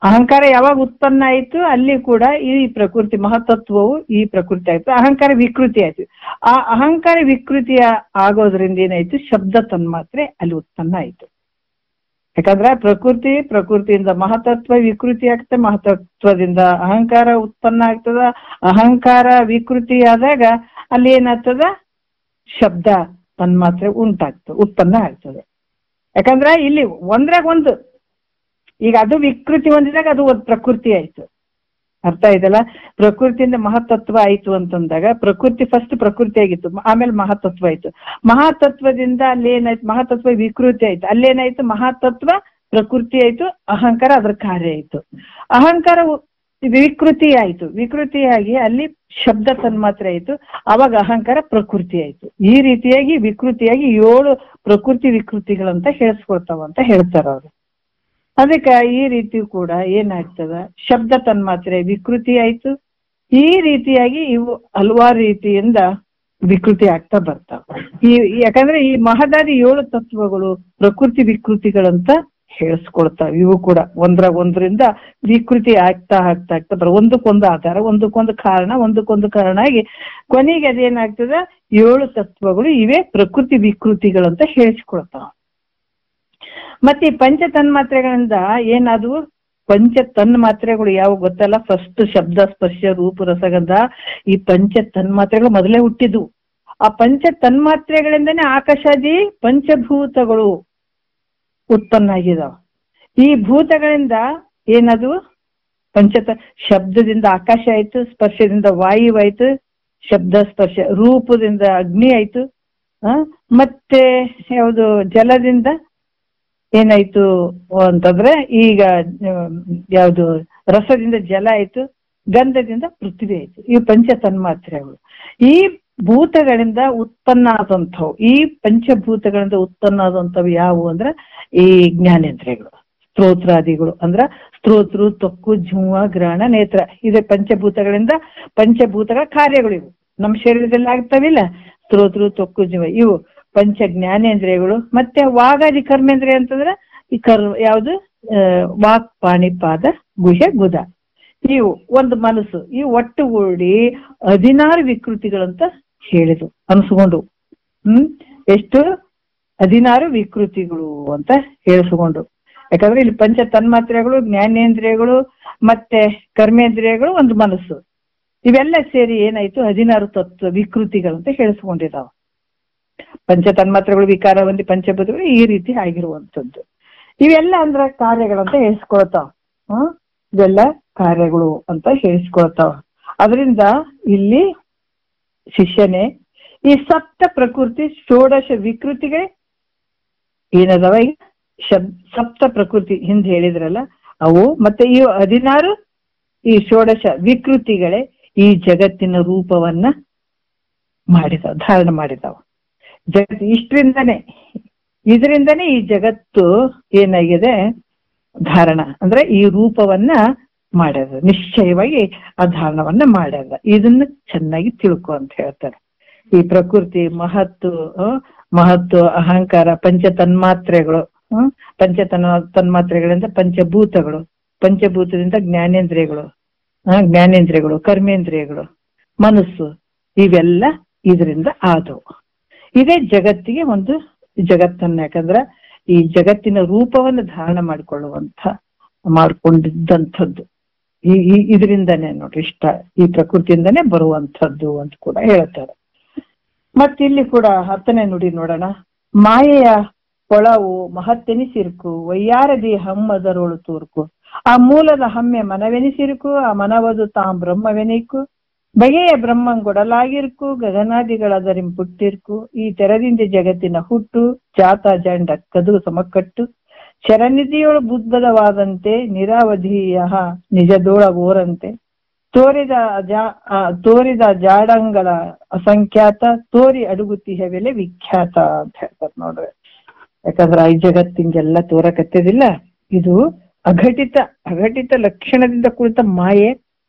ಅಹಂಕಾರ ಯಾವಾಗ ಉತ್ಪನ್ನ ಆಯ್ತು ಅಲ್ಲಿ ಕೂಡ ಈ ಪ್ರಕೃತಿ ಮಹತತ್ವವು ಈ ಪ್ರಕೃತಿ ಆಯ್ತು. ಅಹಂಕಾರ ವಿಕೃತಿ ಆಯ್ತು. ಆ ಅಹಂಕಾರ ವಿಕೃತಿಯ ಆಗೋದ್ರಿಂದ ಏನಾಯ್ತು, ಶಬ್ದ ತನ್ಮಾತ್ರೆ ಅಲ್ಲಿ ಉತ್ಪನ್ನ ಆಯ್ತು. ಯಾಕಂದ್ರೆ ಪ್ರಕೃತಿಯಿಂದ ಮಹತತ್ವ ವಿಕೃತಿ ಆಗ್ತದೆ, ಮಹತತ್ವದಿಂದ ಅಹಂಕಾರ ಉತ್ಪನ್ನ ಆಗ್ತದ. ಅಹಂಕಾರ ವಿಕೃತಿ ಆದಾಗ ಅಲ್ಲಿ ಏನಾಗ್ತದ, ಶಬ್ದ ತನ್ಮಾತ್ರೆ ಉತ್ಪನ್ನ ಆಗ್ತದೆ. ಯಾಕಂದ್ರೆ ಇಲ್ಲಿ ಒಂದ್ರಾಗ ಒಂದು, ಈಗ ಅದು ವಿಕೃತಿ ಹೊಂದಿದಾಗ ಅದು ಒಂದು ಪ್ರಕೃತಿ ಆಯ್ತು. ಅರ್ಥ ಆಯ್ತಲ್ಲ? ಪ್ರಕೃತಿಯಿಂದ ಮಹತತ್ವ ಆಯ್ತು ಅಂತಂದಾಗ ಪ್ರಕೃತಿ ಫಸ್ಟ್ ಪ್ರಕೃತಿ ಆಗಿತ್ತು, ಆಮೇಲೆ ಮಹತತ್ವ ಆಯ್ತು. ಮಹಾತತ್ವದಿಂದ ಅಲ್ಲಿ ಏನಾಯ್ತು, ಮಹತತ್ವ ವಿಕೃತಿ ಆಯ್ತು. ಅಲ್ಲೇನಾಯ್ತು, ಮಹಾತತ್ವ ಪ್ರಕೃತಿ ಆಯ್ತು, ಅಹಂಕಾರ ಅದ್ರ ಕಾರ್ಯ ಆಯ್ತು. ಅಹಂಕಾರ ವಿಕೃತಿ ಆಯ್ತು, ವಿಕೃತಿಯಾಗಿ ಅಲ್ಲಿ ಶಬ್ದ ತನ್ಮಾತ್ರೆ ಆಯ್ತು, ಅವಾಗ ಅಹಂಕಾರ ಪ್ರಕೃತಿ ಆಯ್ತು. ಈ ರೀತಿಯಾಗಿ ವಿಕೃತಿಯಾಗಿ 7 ಪ್ರಕೃತಿ ವಿಕೃತಿಗಳಂತ ಹೇಳಿಸ್ಕೊಳ್ತಾವ ಅಂತ ಹೇಳ್ತಾರ ಅವ್ರು. ಅದಕ್ಕೆ ಈ ರೀತಿ ಕೂಡ ಏನಾಗ್ತದ, ಶಬ್ದ ತನ್ಮಾತ್ರೆ ವಿಕೃತಿ ಆಯ್ತು. ಈ ರೀತಿಯಾಗಿ ಇವು ಹಲವಾರು ರೀತಿಯಿಂದ ವಿಕೃತಿ ಆಗ್ತಾ ಬರ್ತಾವ. ಯಾಕಂದ್ರೆ ಈ ಮಹದಾದಿ 7 ತತ್ವಗಳು ಪ್ರಕೃತಿ ವಿಕೃತಿಗಳಂತ ಹೇಳಿಸ್ಕೊಳ್ತಾವ. ಇವು ಕೂಡ ಒಂದ್ರಿಂದ ವಿಕೃತಿ ಆಗ್ತಾ ಒಂದಕ್ಕೊಂದು ಆಧಾರ, ಒಂದಕ್ಕೊಂದು ಕಾರಣ ಆಗಿ ಕೊನೆಗೆ ಅದೇನಾಗ್ತದ, 7 ತತ್ವಗಳು ಇವೇ ಪ್ರಕೃತಿ ವಿಕೃತಿಗಳಂತ ಹೇಳಿಸ್ಕೊಳ್ತಾವ. ಮತ್ತೆ ಈ ಪಂಚ ತನ್ಮಾತ್ರೆಗಳಿಂದ ಏನಾದವು, ಪಂಚ ತನ್ಮಾತ್ರೆಗಳು ಯಾವ ಗೊತ್ತಲ್ಲ, ಫಸ್ಟ್ ಶಬ್ದ, ಸ್ಪರ್ಶ, ರೂಪ, ರಸಗಂಧ, ಈ ಪಂಚ ತನ್ಮಾತ್ರೆಗಳು ಮೊದಲೇ ಹುಟ್ಟಿದ್ವು. ಆ ಪಂಚ ತನ್ಮಾತ್ರೆಗಳಿಂದನೇ ಆಕಾಶಾದಿ ಪಂಚಭೂತಗಳು ಉತ್ಪನ್ನ ಆಗಿದಾವ. ಈ ಭೂತಗಳಿಂದ ಏನದು, ಶಬ್ದದಿಂದ ಆಕಾಶ ಆಯ್ತು, ಸ್ಪರ್ಶದಿಂದ ವಾಯು ಆಯ್ತು, ಶಬ್ದ ಸ್ಪರ್ಶ, ರೂಪದಿಂದ ಅಗ್ನಿ ಆಯ್ತು, ಮತ್ತೆ ಯಾವುದು ಜಲದಿಂದ ಏನಾಯ್ತು ಅಂತಂದ್ರೆ ಈಗ ಯಾವುದು ರಸದಿಂದ ಜಲ ಆಯ್ತು, ಗಂಧದಿಂದ ಪೃಥ್ವಿ ಆಯ್ತು. ಈ ಪಂಚ ತನ್ಮಾತ್ರೆಗಳು ಈ ಭೂತಗಳಿಂದ ಉತ್ಪನ್ನ ಆದಂಥವು. ಈ ಪಂಚಭೂತಗಳಿಂದ ಉತ್ಪನ್ನ ಆದಂಥವು ಯಾವುವು ಅಂದ್ರ ಈ ಜ್ಞಾನೇಂದ್ರಿಯಗಳು, ಸ್ತೋತ್ರಾದಿಗಳು. ಅಂದ್ರ ಸ್ತೋತ್ರ, ತ್ವಕ್ಕು, ಜೀವ, ಗ್ರಹಣ, ನೇತ್ರ, ಇದೆ ಪಂಚಭೂತಗಳ ಕಾರ್ಯಗಳು. ಇವು ನಮ್ಮ ಶರೀರದಲ್ಲಿ ಆಗ್ತಾವಿಲ್ಲ, ಸ್ತೋತ್ರ, ತ್ವಕ್ಕು, ಜೀವ, ಇವು ಪಂಚ ಜ್ಞಾನೇಂದ್ರಿಯಗಳು. ಮತ್ತೆ ವಾಗಾದಿ ಕರ್ಮೇಂದ್ರಿಯ ಅಂತಂದ್ರ ಈ ಯಾವುದು, ವಾಕ್, ಪಾಣಿ, ಪಾದ, ಗುಹೆ, ಗುದ, ಇವು ಒಂದು ಮನಸ್ಸು. ಇವು ಒಟ್ಟುಗೂಡಿ 16 ವಿಕೃತಿಗಳಂತ ಹೇಳಿದ್ರು ಅನ್ಸ್ಕೊಂಡು. ಎಷ್ಟು 16 ವಿಕೃತಿಗಳು ಅಂತ ಹೇಳಿಸ್ಕೊಂಡು. ಯಾಕಂದ್ರೆ ಇಲ್ಲಿ ಪಂಚ ತನ್ಮಾತ್ರೆಗಳು, ಜ್ಞಾನೇಂದ್ರಿಯಗಳು, ಮತ್ತೆ ಕರ್ಮೇಂದ್ರಿಯಗಳು, ಒಂದು ಮನಸ್ಸು, ಇವೆಲ್ಲ ಸೇರಿ ಏನಾಯ್ತು 16 ತತ್ವ ವಿಕೃತಿಗಳಂತ ಹೇಳಿಸ್ಕೊಂಡಿದಾವ. ಪಂಚ ತನ್ಮಾತ್ರೆಗಳು ವಿಕಾರ ಹೊಂದಿ ಪಂಚಭೂತಗಳು ಈ ರೀತಿ ಆಗಿರುವಂಥದ್ದು. ಇವೆಲ್ಲ ಅಂದ್ರ ಕಾರ್ಯಗಳಂತ ಹೇಳಿಸ್ಕೊಳ್ತಾವ. ಇವೆಲ್ಲ ಕಾರ್ಯಗಳು ಅಂತ ಹೇಳಿಸ್ಕೊಳ್ತಾವ. ಅದರಿಂದ ಇಲ್ಲಿ ಶಿಷ್ಯನೇ ಈ ಸಪ್ತ ಪ್ರಕೃತಿ ಷೋಡಶ ವಿಕೃತಿಗೆ ಏನದವ, ಈಗ ಸಪ್ತ ಪ್ರಕೃತಿ ಹಿಂದೆ ಹೇಳಿದ್ರಲ್ಲ ಅವು, ಮತ್ತೆ ಈ 16 ಈ ಷೋಡಶ ವಿಕೃತಿಗಳೇ ಈ ಜಗತ್ತಿನ ರೂಪವನ್ನ ಮಾಡಿದಾವ, ಧಾರಣ ಮಾಡಿದಾವ. ಇದರಿಂದನೇ ಈ ಜಗತ್ತು ಏನಾಗಿದೆ, ಧಾರಣ ಅಂದ್ರೆ ಈ ರೂಪವನ್ನ ಮಾಡ್ಯದ, ನಿಶ್ಚಯವಾಗಿ ಆ ಧಾರಣವನ್ನ ಮಾಡ್ಯದ. ಇದನ್ನ ಚೆನ್ನಾಗಿ ತಿಳ್ಕೊ ಅಂತ ಹೇಳ್ತಾರೆ. ಈ ಪ್ರಕೃತಿ ಮಹತ್ತು, ಅಹಂಕಾರ, ಪಂಚ ತನ್ಮಾತ್ರೆಗಳು ತನ್ಮಾತ್ರೆಗಳಿಂದ ಪಂಚಭೂತಗಳು, ಪಂಚಭೂತದಿಂದ ಜ್ಞಾನೇಂದ್ರಿಯಗಳು, ಕರ್ಮೇಂದ್ರಿಯಗಳು, ಮನಸ್ಸು, ಇವೆಲ್ಲ ಇದರಿಂದ ಆದವು. ಇದೇ ಜಗತ್ತಿಗೆ ಒಂದು ಜಗತ್ತನ್ನ, ಯಾಕಂದ್ರ ಈ ಜಗತ್ತಿನ ರೂಪವನ್ನು ಧಾರಣ ಮಾಡ್ಕೊಂಡಿದ್ದಂಥದ್ದು ಇದರಿಂದನೇ ನೋಡ್ರಿ, ಈ ಪ್ರಕೃತಿಯಿಂದನೇ ಬರುವಂಥದ್ದು ಅಂತ ಕೂಡ ಹೇಳ್ತಾರೆ. ಮತ್ತಿಲ್ಲಿ ಕೂಡ 10ನೇ ನುಡಿ ನೋಡೋಣ. ಮಾಯೆಯ ಕೊಳವು ಮಹತ್ತೆನಿಸಿರುಕು, ವಯ್ಯಾರದಿ ಹಮ್ಮದರೋಳು ತೂರ್ಕು. ಆ ಮೂಲದ ಹಮ್ಮೆ ಮನವೆನಿಸಿರುಕು, ಆ ಮನವದು ತಾಂ ಬ್ರಹ್ಮವೆನಿಕು. ಬಗೆಯ ಬ್ರಹ್ಮಂಗೊಡಲಾಗಿರ್ಕು, ಗಗನಾದಿಗಳದರಿಂ ಪುಟ್ಟಿರ್ಕು. ಈ ತೆರದಿಂದ ಜಗತ್ತಿನ ಹುಟ್ಟು, ಜಾತ ಜಂಡ ಕದು ಸಮಕಟ್ಟು. ಶರನಿಧಿಯೊಳು ಬುದ್ಧವಾದಂತೆ, ನಿರಾವಧಿಯ ನಿಜದೋಳಗೋರಂತೆ. ತೋರಿದ ಜಾಡಂಗಳ ಅಸಂಖ್ಯಾತ, ತೋರಿ ಅಡುಗುತಿಹವೆಲೆ ವಿಖ್ಯಾತ ಅಂತ ಹೇಳ್ತಾರೆ ನೋಡ್ರಿ. ಯಾಕಂದ್ರ ಈ ಜಗತ್ತಿಂಗೆಲ್ಲ ತೋರಕತ್ತದಿಲ್ಲ, ಇದು ಅಘಟಿತ ಲಕ್ಷಣದಿಂದ ಕುಳಿತ ಮಾಯೆ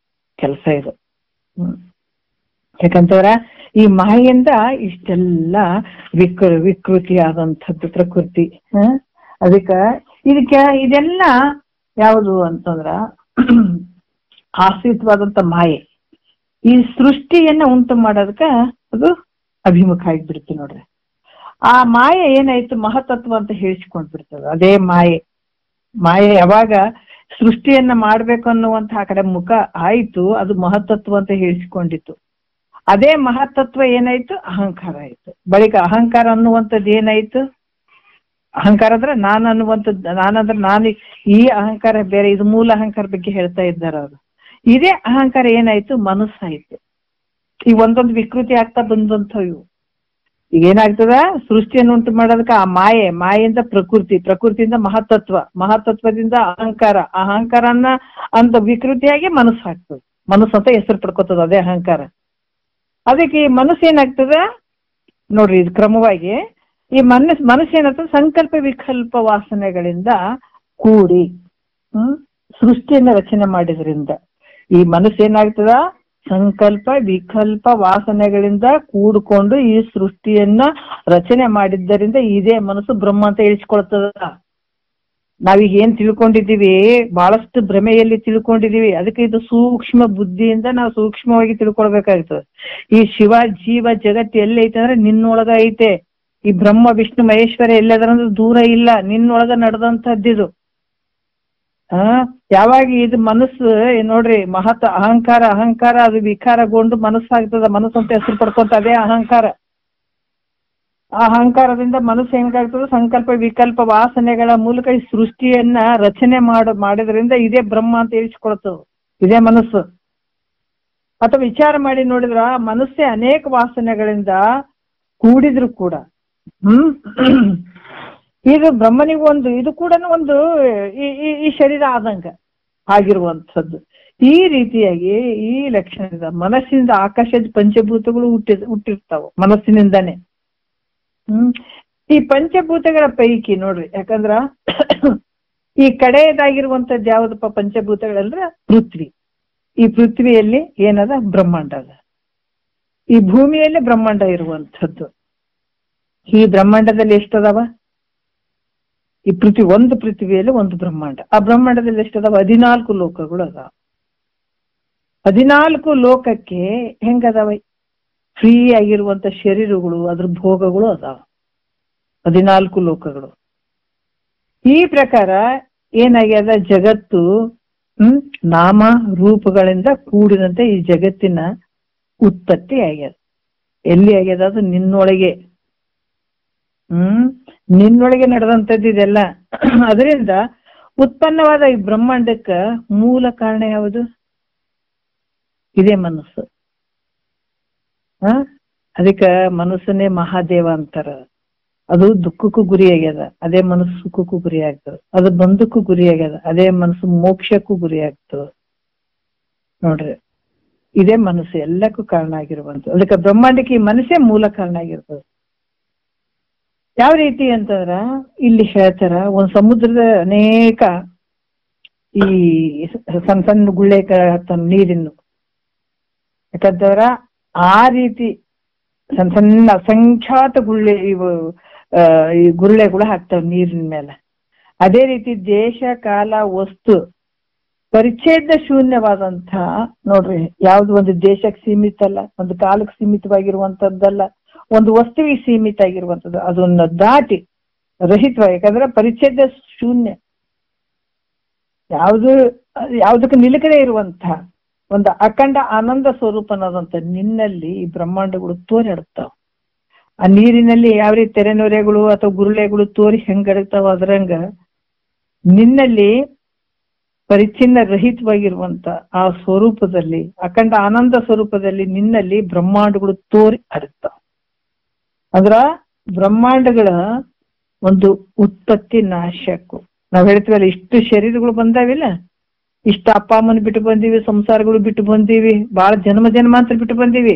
ಕೆಲಸ ಇದು. ಯಾಕಂತಂದ್ರ ಈ ಮಾಯೆಯಿಂದ ಇಷ್ಟೆಲ್ಲ ವಿಕೃತಿ ಆದಂಥದ್ದು ಪ್ರಕೃತಿ. ಇದೆಲ್ಲ ಯಾವುದು ಅಂತಂದ್ರ ಆಶ್ರಿತವಾದಂತ ಮಾಯೆ. ಈ ಸೃಷ್ಟಿಯನ್ನ ಉಂಟು ಮಾಡೋದಕ್ಕ ಅದು ಅಭಿಮುಖ ಆಗಿಬಿಡ್ತು ನೋಡ್ರಿ. ಆ ಮಾಯೆ ಏನಾಯ್ತು, ಮಹತತ್ವ ಅಂತ ಹೇಳಿಸ್ಕೊಂಡ್ ಬಿಡ್ತದ. ಅದೇ ಮಾಯೆ ಯಾವಾಗ ಸೃಷ್ಟಿಯನ್ನ ಮಾಡ್ಬೇಕು ಅನ್ನುವಂತ ಆ ಕಡೆ ಮುಖ ಆಯ್ತು, ಅದು ಮಹತತ್ವ ಅಂತ ಹೇಳಿಸ್ಕೊಂಡಿತ್ತು. ಅದೇ ಮಹತತ್ವ ಏನಾಯ್ತು, ಅಹಂಕಾರ ಆಯ್ತು. ಬಳಿಕ ಅಹಂಕಾರ ಅನ್ನುವಂಥದ್ದು ಏನಾಯ್ತು, ಅಹಂಕಾರ ಅಂದ್ರೆ ನಾನು ಅನ್ನುವಂಥದ್ದು, ನಾನು ಈ ಅಹಂಕಾರ ಬೇರೆ, ಇದು ಮೂಲ ಅಹಂಕಾರ ಬಗ್ಗೆ ಹೇಳ್ತಾ ಇದ್ದಾರೆ ಅವರು. ಇದೇ ಅಹಂಕಾರ ಏನಾಯ್ತು, ಮನಸ್ಸಾಯ್ತು. ಈ ಒಂದೊಂದು ವಿಕೃತಿ ಆಗ್ತಾ ಬಂದಂಥವು. ಈಗ ಏನಾಗ್ತದ, ಸೃಷ್ಟಿಯನ್ನು ಉಂಟು ಮಾಡೋದಕ್ಕೆ ಆ ಮಾಯೆಯಿಂದ ಪ್ರಕೃತಿಯಿಂದ ಮಹತತ್ವದಿಂದ ಅಹಂಕಾರನ ಅಂತ ವಿಕೃತಿಯಾಗಿ ಮನಸ್ಸಾಗ್ತದೆ. ಮನಸ್ಸು ಅಂತ ಹೆಸರು ಪಡ್ಕೋತದ ಅದೇ ಅಹಂಕಾರ. ಅದಕ್ಕೆ ಈ ಮನಸ್ಸು ಏನಾಗ್ತದ ನೋಡ್ರಿ, ಇದು ಕ್ರಮವಾಗಿ ಈ ಮನಸ್ಸೇನಾಗ್ತದೆ, ಸಂಕಲ್ಪ ವಿಕಲ್ಪ ವಾಸನೆಗಳಿಂದ ಕೂಡಿ ಸೃಷ್ಟಿಯನ್ನ ರಚನೆ ಮಾಡಿದ್ರಿಂದ ಈ ಮನಸ್ಸೇನಾಗ್ತದ, ಸಂಕಲ್ಪ ವಿಕಲ್ಪ ವಾಸನೆಗಳಿಂದ ಕೂಡ್ಕೊಂಡು ಈ ಸೃಷ್ಟಿಯನ್ನ ರಚನೆ ಮಾಡಿದ್ದರಿಂದ ಇದೇ ಮನಸ್ಸು ಬ್ರಹ್ಮ ಅಂತ ಹೇಳಿಸ್ಕೊಳ್ತದ. ನಾವೀಗ ಏನ್ ತಿಳ್ಕೊಂಡಿದೀವಿ, ಬಹಳಷ್ಟು ಭ್ರಮೆಯಲ್ಲಿ ತಿಳ್ಕೊಂಡಿದೀವಿ. ಅದಕ್ಕೆ ಇದು ಸೂಕ್ಷ್ಮ ಬುದ್ಧಿಯಿಂದ ನಾವು ಸೂಕ್ಷ್ಮವಾಗಿ ತಿಳ್ಕೊಳ್ಬೇಕಾಗ್ತದೆ. ಈ ಶಿವ ಜೀವ ಜಗತ್ತು ಎಲ್ಲಿ ಐತೆ ಅಂದ್ರೆ ನಿನ್ನೊಳಗ ಐತೆ. ಈ ಬ್ರಹ್ಮ ವಿಷ್ಣು ಮಹೇಶ್ವರ ಎಲ್ಲದರಂದ್ರೆ ದೂರ ಇಲ್ಲ, ನಿನ್ನೊಳಗ ನಡೆದಂಥದ್ದಿದು. ಯಾವಾಗ ಇದು ಮನಸ್ಸು ನೋಡ್ರಿ, ಅಹಂಕಾರ ಅದು ವಿಕಾರಗೊಂಡು ಮನಸ್ಸಾಗ್ತದ. ಮನಸ್ಸು ಅಂತ ಹೆಸರು ಪಡ್ಕೊಂತ ಅದೇ ಅಹಂಕಾರ. ಅಹಂಕಾರದಿಂದ ಮನಸ್ಸು ಹೆಂಗಾಗ್ತದೆ, ಸಂಕಲ್ಪ ವಿಕಲ್ಪ ವಾಸನೆಗಳ ಮೂಲಕ ಈ ಸೃಷ್ಟಿಯನ್ನ ರಚನೆ ಮಾಡಿದ್ರಿಂದ ಇದೇ ಬ್ರಹ್ಮ ಅಂತ ಹೇಳಿಸ್ಕೊಳ್ತದೆ, ಇದೇ ಮನಸ್ಸು. ಅಥವಾ ವಿಚಾರ ಮಾಡಿ ನೋಡಿದ್ರ ಮನಸ್ಸೇ ಅನೇಕ ವಾಸನೆಗಳಿಂದ ಕೂಡಿದ್ರು ಕೂಡ ಇದು ಬ್ರಹ್ಮನಿಗೊಂದು, ಇದು ಕೂಡ ಒಂದು ಈ ಶರೀರ ಆದಂಗ ಆಗಿರುವಂಥದ್ದು. ಈ ರೀತಿಯಾಗಿ ಈ ಲಕ್ಷಣದಿಂದ ಮನಸ್ಸಿನಿಂದ ಆಕಾಶದ ಪಂಚಭೂತಗಳು ಹುಟ್ಟಿರ್ತಾವ ಮನಸ್ಸಿನಿಂದಾನೆ. ಈ ಪಂಚಭೂತಗಳ ಪೈಕಿ ನೋಡ್ರಿ, ಯಾಕಂದ್ರ ಈ ಕಡೆಯದಾಗಿರುವಂತದ್ದು ಯಾವ್ದಪ್ಪ ಪಂಚಭೂತಗಳಂದ್ರ ಪೃಥ್ವಿ. ಈ ಪೃಥ್ವಿಯಲ್ಲಿ ಏನದ, ಬ್ರಹ್ಮಾಂಡ ಅದ. ಈ ಭೂಮಿಯಲ್ಲಿ ಬ್ರಹ್ಮಾಂಡ ಇರುವಂಥದ್ದು. ಈ ಬ್ರಹ್ಮಾಂಡದಲ್ಲಿ ಎಷ್ಟದಾವ, ಈ ಒಂದು ಪೃಥ್ವಿಯಲ್ಲಿ ಒಂದು ಬ್ರಹ್ಮಾಂಡ. ಆ ಬ್ರಹ್ಮಾಂಡದಲ್ಲಿ ಎಷ್ಟದಾವ, 14 ಲೋಕಗಳು ಅದಾವ. 14 ಲೋಕಕ್ಕೆ ಹೆಂಗದಾವ, ಫ್ರೀ ಆಗಿರುವಂತ ಶರೀರಗಳು, ಅದ್ರ ಭೋಗಗಳು ಅದಾವ 14 ಲೋಕಗಳು. ಈ ಪ್ರಕಾರ ಏನಾಗ್ಯದ, ಜಗತ್ತು ನಾಮ ರೂಪಗಳಿಂದ ಕೂಡಿದಂತೆ ಈ ಜಗತ್ತಿನ ಉತ್ಪತ್ತಿ ಆಗ್ಯದ. ಎಲ್ಲಿ ಆಗ್ಯದ, ಅದು ನಿನ್ನೊಳಗೆ ನಡೆದಂಥದ್ದು ಇದೆಲ್ಲ. ಅದರಿಂದ ಉತ್ಪನ್ನವಾದ ಈ ಬ್ರಹ್ಮಾಂಡಕ್ಕ ಮೂಲ ಕಾರಣ ಯಾವುದು, ಇದೇ ಮನಸ್ಸು. ಅದಕ್ಕೆ ಮನಸ್ಸನ್ನೇ ಮಹಾದೇವ ಅಂತಾರ. ಅದು ದುಃಖಕ್ಕೂ ಗುರಿ ಆಗ್ಯದ, ಅದೇ ಮನಸ್ಸು ಸುಖಕ್ಕೂ ಗುರಿ ಆಗ್ತದೆ. ಅದು ಬಂಧಕ್ಕೂ ಗುರಿ ಆಗ್ಯದ, ಅದೇ ಮನಸ್ಸು ಮೋಕ್ಷಕ್ಕೂ ಗುರಿ ಆಗ್ತದೆ. ನೋಡ್ರಿ, ಇದೇ ಮನಸ್ಸು ಎಲ್ಲಕ್ಕೂ ಕಾರಣ ಆಗಿರುವಂತ. ಅದಕ್ಕೆ ಬ್ರಹ್ಮಾಂಡಕ್ಕೆ ಈ ಮನಸ್ಸೇ ಮೂಲ ಕಾರಣ ಆಗಿರ್ತದೆ. ಯಾವ ರೀತಿ ಅಂತಂದ್ರ ಇಲ್ಲಿ ಹೇಳ್ತಾರ, ಒಂದ್ ಸಮುದ್ರದ ಅನೇಕ ಈ ಸಣ್ಣ ಸಣ್ಣ ಗುಳ್ಳೆ ನೀರಿನ್ನು, ಯಾಕಂತಂದ್ರ ಆ ರೀತಿ ಸಣ್ಣ ಸಣ್ಣ ಅಸಂಖ್ಯಾತ ಈ ಗುಳ್ಳೆಗಳು ಹಾಕ್ತಾವ ನೀರಿನ ಮೇಲೆ. ಅದೇ ರೀತಿ ದೇಶ ಕಾಲ ವಸ್ತು ಪರಿಚ್ಛೇದ ಶೂನ್ಯವಾದಂಥ, ನೋಡ್ರಿ, ಯಾವ್ದು ಒಂದು ದೇಶಕ್ಕೆ ಸೀಮಿತ ಅಲ್ಲ, ಒಂದು ಕಾಲಕ್ಕೆ ಸೀಮಿತವಾಗಿರುವಂತದ್ದಲ್ಲ, ಒಂದು ವಸ್ತುವಿಗೆ ಸೀಮಿತ ಆಗಿರುವಂಥದ್ದು, ಅದನ್ನ ದಾಟಿ ರಹಿತವಾಗಿ, ಯಾಕಂದ್ರೆ ಪರಿಚ್ಛೇದ ಶೂನ್ಯ, ಯಾವುದಕ್ಕೆ ನಿಲುಕದೇ ಇರುವಂತ ಒಂದು ಅಖಂಡ ಆನಂದ ಸ್ವರೂಪನಾದಂತ ನಿನ್ನಲ್ಲಿ ಈ ಬ್ರಹ್ಮಾಂಡಗಳು ತೋರಿಡ್ತಾವ. ಆ ನೀರಿನಲ್ಲಿ ಯಾವ ರೀತಿ ತೆರೆನೊರೆಗಳು ಅಥವಾ ಗುರುಳೆಗಳು ತೋರಿ ಹೆಂಗಡಗ್ತಾವ, ಅದರಂಗ ನಿನ್ನಲ್ಲಿ ಪರಿಚ್ಛಿನ್ನ ರಹಿತವಾಗಿರುವಂತ ಆ ಸ್ವರೂಪದಲ್ಲಿ, ಅಖಂಡ ಆನಂದ ಸ್ವರೂಪದಲ್ಲಿ ನಿನ್ನಲ್ಲಿ ಬ್ರಹ್ಮಾಂಡಗಳು ತೋರಿ ಅಡಗ್ತಾವ. ಅಂದ್ರ ಬ್ರಹ್ಮಾಂಡಗಳ ಒಂದು ಉತ್ಪತ್ತಿ ನಾಶಕ್ಕೂ, ನಾವ್ ಹೇಳ್ತೀವಲ್ಲ, ಇಷ್ಟು ಶರೀರಗಳು ಬಂದಾವಿಲ್ಲ, ಇಷ್ಟ ಅಪ್ಪ ಅಮ್ಮನ ಬಿಟ್ಟು ಬಂದೀವಿ, ಸಂಸಾರಗಳು ಬಿಟ್ಟು ಬಂದೀವಿ, ಬಹಳ ಜನ್ಮಾಂತರ ಬಿಟ್ಟು ಬಂದೀವಿ.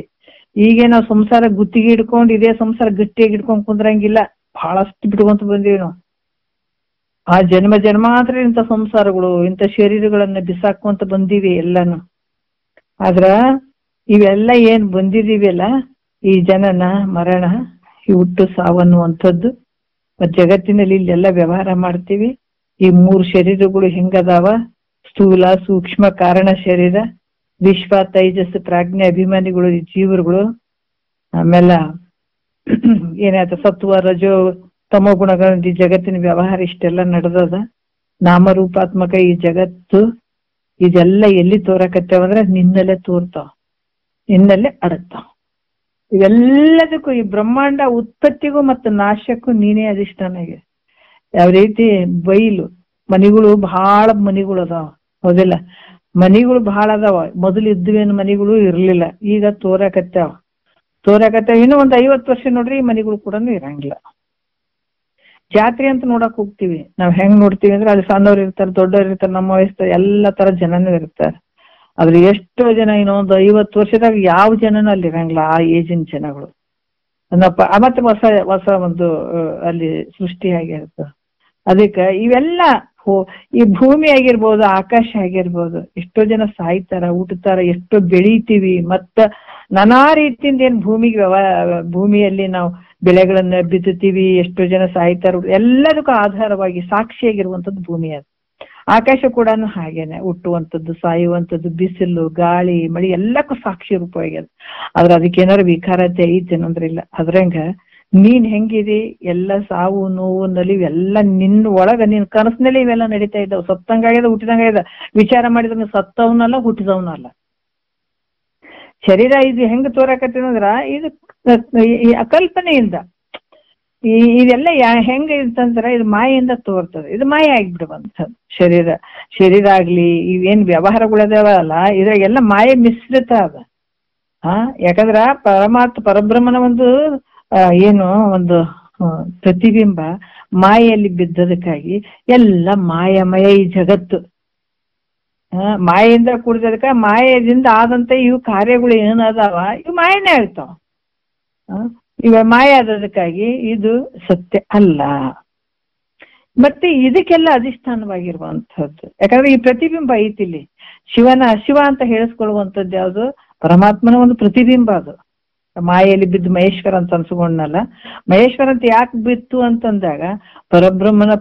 ಈಗ ನಾವು ಸಂಸಾರ ಗುತ್ತಿಗೆ ಹಿಡ್ಕೊಂಡು ಇದೇ ಸಂಸಾರ ಗಟ್ಟಿಯಾಗಿ ಹಿಡ್ಕೊಂಡ್ ಕುಂದ್ರಂಗಿಲ್ಲ, ಬಹಳಷ್ಟು ಬಿಟ್ಕೊಂತ ಬಂದೀವಿ ನಾವು. ಆ ಜನ್ಮಾಂತರ ಇಂಥ ಸಂಸಾರಗಳು, ಇಂಥ ಶರೀರಗಳನ್ನ ಬಿಸಾಕೊಂತ ಬಂದೀವಿ ಎಲ್ಲಾನು. ಆದ್ರ ಇವೆಲ್ಲ ಏನ್ ಬಂದಿದೀವಿಲ್ಲ, ಈ ಜನನ ಮರಣ, ಈ ಹುಟ್ಟು ಸಾವನ್ನುವಂಥದ್ದು, ಜಗತ್ತಿನಲ್ಲಿ ಇಲ್ಲೆಲ್ಲ ವ್ಯವಹಾರ ಮಾಡ್ತೀವಿ. ಈ 3 ಶರೀರಗಳು ಹೆಂಗದಾವ, ಸ್ಥೂಲ, ಸೂಕ್ಷ್ಮ, ಕಾರಣ ಶರೀರ, ವಿಶ್ವ, ತೈಜಸ್, ಪ್ರಾಜ್ಞೆ, ಅಭಿಮಾನಿಗಳು, ಜೀವರುಗಳು, ಆಮೇಲೆ ಏನಾಯ್ತು ಸತ್ವ, ರಜೋ, ತಮೋ ಗುಣಗಳ ಈ ಜಗತ್ತಿನ ವ್ಯವಹಾರ ಇಷ್ಟೆಲ್ಲ ನಡೆದದ. ನಾಮರೂಪಾತ್ಮಕ ಈ ಜಗತ್ತು ಇದೆಲ್ಲ ಎಲ್ಲಿ ತೋರಕತ್ತೇವಂದ್ರೆ ನಿನ್ನಲ್ಲೇ ತೋರ್ತಾವ, ನಿನ್ನಲ್ಲೇ ಅಡಗ್ತಾವ. ಇವೆಲ್ಲದಕ್ಕೂ ಈ ಬ್ರಹ್ಮಾಂಡ ಉತ್ಪತ್ತಿಗೂ ಮತ್ತು ನಾಶಕ್ಕೂ ನೀನೇ ಅಧಿಷ್ಠಾನಾಗೆ. ಯಾವ ರೀತಿ ಬೈಲು ಮನಿಗಳು, ಬಹಳ ಮನಿಗಳು ಅದಾವ, ಹೌದಿಲ್ಲ? ಮನಿಗಳು ಬಹಳ ಅದಾವ. ಮೊದಲು ಇದ್ವೇನು ಮನಿಗಳು ಇರ್ಲಿಲ್ಲ, ಈಗ ತೋರಕತ್ತಾವ. ಇನ್ನೂ ಒಂದು 50 ವರ್ಷ ನೋಡ್ರಿ ಈ ಮನಿಗಳು ಕೂಡ ಇರಂಗಿಲ್ಲ. ಜಾತ್ರೆ ಅಂತ ನೋಡಕ್ ಹೋಗ್ತಿವಿ, ನಾವ್ ಹೆಂಗ್ ನೋಡ್ತೀವಿ ಅಂದ್ರೆ ಅಲ್ಲಿ ಸಣ್ಣವ್ರು ಇರ್ತಾರೆ, ದೊಡ್ಡವ್ರು ಇರ್ತಾರೆ, ನಮ್ಮ ವಯಸ್ಸು ಎಲ್ಲ ತರ ಜನನೂ ಇರ್ತಾರೆ. ಆದ್ರೆ ಎಷ್ಟೋ ಜನ ಇನ್ನೊಂದು 50 ವರ್ಷದಾಗ ಯಾವ ಜನನೂ ಅಲ್ಲಿ ಇರಂಗಿಲ್ಲ, ಆ ಏಜಿನ ಜನಗಳು. ಮತ್ತೆ ಹೊಸ ಒಂದು ಅಲ್ಲಿ ಸೃಷ್ಟಿ ಆಗಿರ್ತದೆ. ಅದಕ್ಕೆ ಇವೆಲ್ಲ ಈ ಭೂಮಿ ಆಗಿರ್ಬೋದು, ಆಕಾಶ ಆಗಿರ್ಬೋದು, ಎಷ್ಟೋ ಜನ ಸಾಯ್ತಾರ, ಹುಟ್ಟುತ್ತಾರ, ಎಷ್ಟೋ ಬೆಳಿತೀವಿ, ಮತ್ತ ನಾನಾ ರೀತಿಯಿಂದ ಏನ್ ಭೂಮಿಯಲ್ಲಿ ನಾವು ಬೆಳೆಗಳನ್ನ ಬಿತ್ತುತ್ತೀವಿ, ಎಷ್ಟೋ ಜನ ಸಾಯ್ತಾರ. ಎಲ್ಲದಕ್ಕೂ ಆಧಾರವಾಗಿ ಸಾಕ್ಷಿಯಾಗಿರುವಂತದ್ದು ಭೂಮಿ. ಅದು ಆಕಾಶ ಕೂಡ ಹಾಗೇನೆ, ಹುಟ್ಟುವಂಥದ್ದು, ಸಾಯುವಂಥದ್ದು, ಬಿಸಿಲು, ಗಾಳಿ, ಮಳಿ ಎಲ್ಲಕ್ಕೂ ಸಾಕ್ಷಿ ರೂಪವಾಗ್ಯದ. ಆದ್ರೆ ಅದಕ್ಕೇನಾದ್ರು ವಿಕಾರತೆ ಐತೇನಂದ್ರೆ ಇಲ್ಲ. ಅದ್ರಂಗ ನೀನ್ ಹೆಂಗಿದಿ, ಎಲ್ಲ ಸಾವು, ನೋವು, ನಲಿವು ಎಲ್ಲ ನಿನ್ನ ಒಳಗ, ನಿನ್ ಕನಸಿನಲ್ಲಿ ಇವೆಲ್ಲ ನಡೀತಾ ಇದ್ದಾವ. ಸತ್ತಂಗಾಗ್ಯದ, ಹುಟ್ಟಿದಂಗಾಗ್ಯದ. ವಿಚಾರ ಮಾಡಿದ್ರೆ ಸತ್ತವನಲ್ಲ, ಹುಟ್ಟಿದವನಲ್ಲ. ಶರೀರ ಇದು ಹೆಂಗ್ ತೋರಕತ್ತಂದ್ರ ಇದು ಕಲ್ಪನೆಯಿಂದ. ಇದೆಲ್ಲ ಹೆಂಗ ಅಂತಂದ್ರ ಇದು ಮಾಯೆಯಿಂದ ತೋರ್ತದೆ, ಇದು ಮಾಯೆ ಆಗ್ಬಿಡುವಂಥದ್ದು. ಶರೀರ ಆಗ್ಲಿ, ಇವೇನ್ ವ್ಯವಹಾರಗಳದಾವಲ್ಲ, ಇದ್ರಾಗೆಲ್ಲ ಮಾಯೆ ಮಿಶ್ರಿತ ಅದ. ಯಾಕಂದ್ರ ಪರಬ್ರಹ್ಮನ ಒಂದು ಏನು ಒಂದು ಪ್ರತಿಬಿಂಬ ಮಾಯೆಯಲ್ಲಿ ಬಿದ್ದದಕ್ಕಾಗಿ ಎಲ್ಲ ಮಾಯಮಯ ಈ ಜಗತ್ತು. ಮಾಯೆಯಿಂದ ಕೂಡಿದದಕ್ಕ, ಮಾಯದಿಂದ ಆದಂತ ಇವು ಕಾರ್ಯಗಳು ಏನದಾವ ಇವು ಮಾಯನೇ ಆಗ್ತಾವ. ಇವ ಮಾಯ ಆದದಕ್ಕಾಗಿ ಇದು ಸತ್ಯ ಅಲ್ಲ. ಮತ್ತೆ ಇದಕ್ಕೆಲ್ಲ ಅಧಿಷ್ಠಾನವಾಗಿರುವಂತಹದ್ದು. ಯಾಕಂದ್ರೆ ಈ ಪ್ರತಿಬಿಂಬ ಐತಿಲ್ಲಿ, ಶಿವ ಅಂತ ಹೇಳಿಸ್ಕೊಳ್ಳುವಂಥದ್ದು ಯಾವುದು, ಪರಮಾತ್ಮನ ಒಂದು ಪ್ರತಿಬಿಂಬ. ಅದು ಮಾಯೆಯಲ್ಲಿ ಬಿದ್ದು ಮಹೇಶ್ವರ ಅಂತ ಅನ್ಸ್ಕೊಂಡಲ್ಲ. ಮಹೇಶ್ವರ ಅಂತ ಯಾಕೆ ಬಿತ್ತು ಅಂತಂದಾಗ,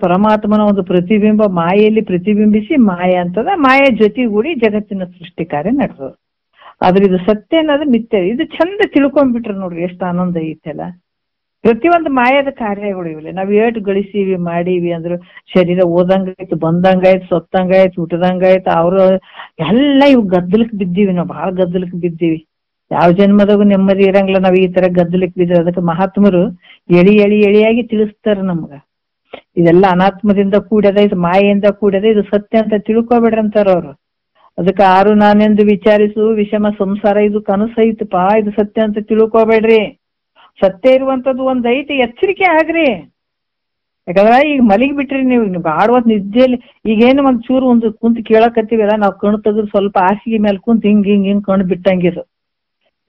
ಪರಮಾತ್ಮನ ಒಂದು ಪ್ರತಿಬಿಂಬ ಮಾಯೆಯಲ್ಲಿ ಪ್ರತಿಬಿಂಬಿಸಿ ಮಾಯ ಅಂತದ, ಮಾಯ ಜೊತೆಗೂಡಿ ಜಗತ್ತಿನ ಸೃಷ್ಟಿ ಕಾರ್ಯ ನಡೆದದು. ಆದ್ರೆ ಇದು ಸತ್ಯ ಅನ್ನೋದು ಮಿಥ್ಯ. ಇದು ಚಂದ ತಿಳ್ಕೊಂಡ್ಬಿಟ್ರೆ ನೋಡ್ರಿ ಎಷ್ಟು ಆನಂದ ಐತೆಲ್ಲ. ಪ್ರತಿಯೊಂದು ಮಾಯದ ಕಾರ್ಯಗಳು ಇವಿಲ್ಲ. ನಾವ್ ಏಟು ಗಳಿಸೀವಿ ಮಾಡೀವಿ ಅಂದ್ರು ಶರೀರ ಓದಂಗಾಯ್ತು, ಬಂದಂಗಾಯ್ತು, ಸತ್ತಂಗಾಯ್ತು, ಹುಟ್ಟದಂಗಾಯ್ತು, ಅವ್ರು ಎಲ್ಲ ಇವು ಗದ್ದಲಕ್ಕೆ ಬಿದ್ದೀವಿ. ನಾವು ಬಹಳ ಗದ್ದಲಕ್ಕೆ ಬಿದ್ದೀವಿ. ಯಾವ ಜನ್ಮದಾಗೂ ನೆಮ್ಮದಿ ಇರಂಗಿಲ್ಲ. ನಾವ್ ಈ ತರ ಗದ್ದಲಕ್ಕೆ ಬಿದ್ದೀವಿ. ಅದಕ್ಕೆ ಮಹಾತ್ಮರು ಎಳಿಯಾಗಿ ತಿಳಿಸ್ತಾರ ನಮ್ಗ. ಇದೆಲ್ಲ ಅನಾತ್ಮದಿಂದ ಕೂಡ್ಯದ, ಇದು ಮಾಯೆಯಿಂದ ಕೂಡ್ಯದ, ಇದು ಸತ್ಯ ಅಂತ ತಿಳ್ಕೊಬೇಡ್ರಿ ಅಂತಾರ ಅವ್ರು. ಅದಕ್ಕೆ ಆರು ನಾನೆಂದು ವಿಚಾರಿಸು ವಿಷಮ ಸಂಸಾರ, ಇದು ಕನಸೈತಪ್ಪ, ಇದು ಸತ್ಯ ಅಂತ ತಿಳ್ಕೊಬೇಡ್ರಿ. ಸತ್ಯ ಇರುವಂತದ್ದು ಒಂದ್ ಐತಿ, ಎಚ್ಚರಿಕೆ ಆಗ್ರಿ. ಯಾಕಂದ್ರ ಈಗ ಮಲಗಿ ಬಿಟ್ರಿ ನೀವು ಆಡುವತ್ ನಿದ್ದೆಯಲ್ಲಿ. ಈಗೇನು ಒಂದ್ ಚೂರು ಒಂದು ಕುಂತ್ ಕೇಳಕತ್ತೀವಲ್ಲ, ನಾವ್ ಕಣ್ ತೆಗೆದು ಸ್ವಲ್ಪ ಹಾಸಿಗೆ ಮೇಲೆ ಕುಂತ್ ಹಿಂಗ್ ಕಣ್ ಬಿಟ್ಟಂಗಿದು.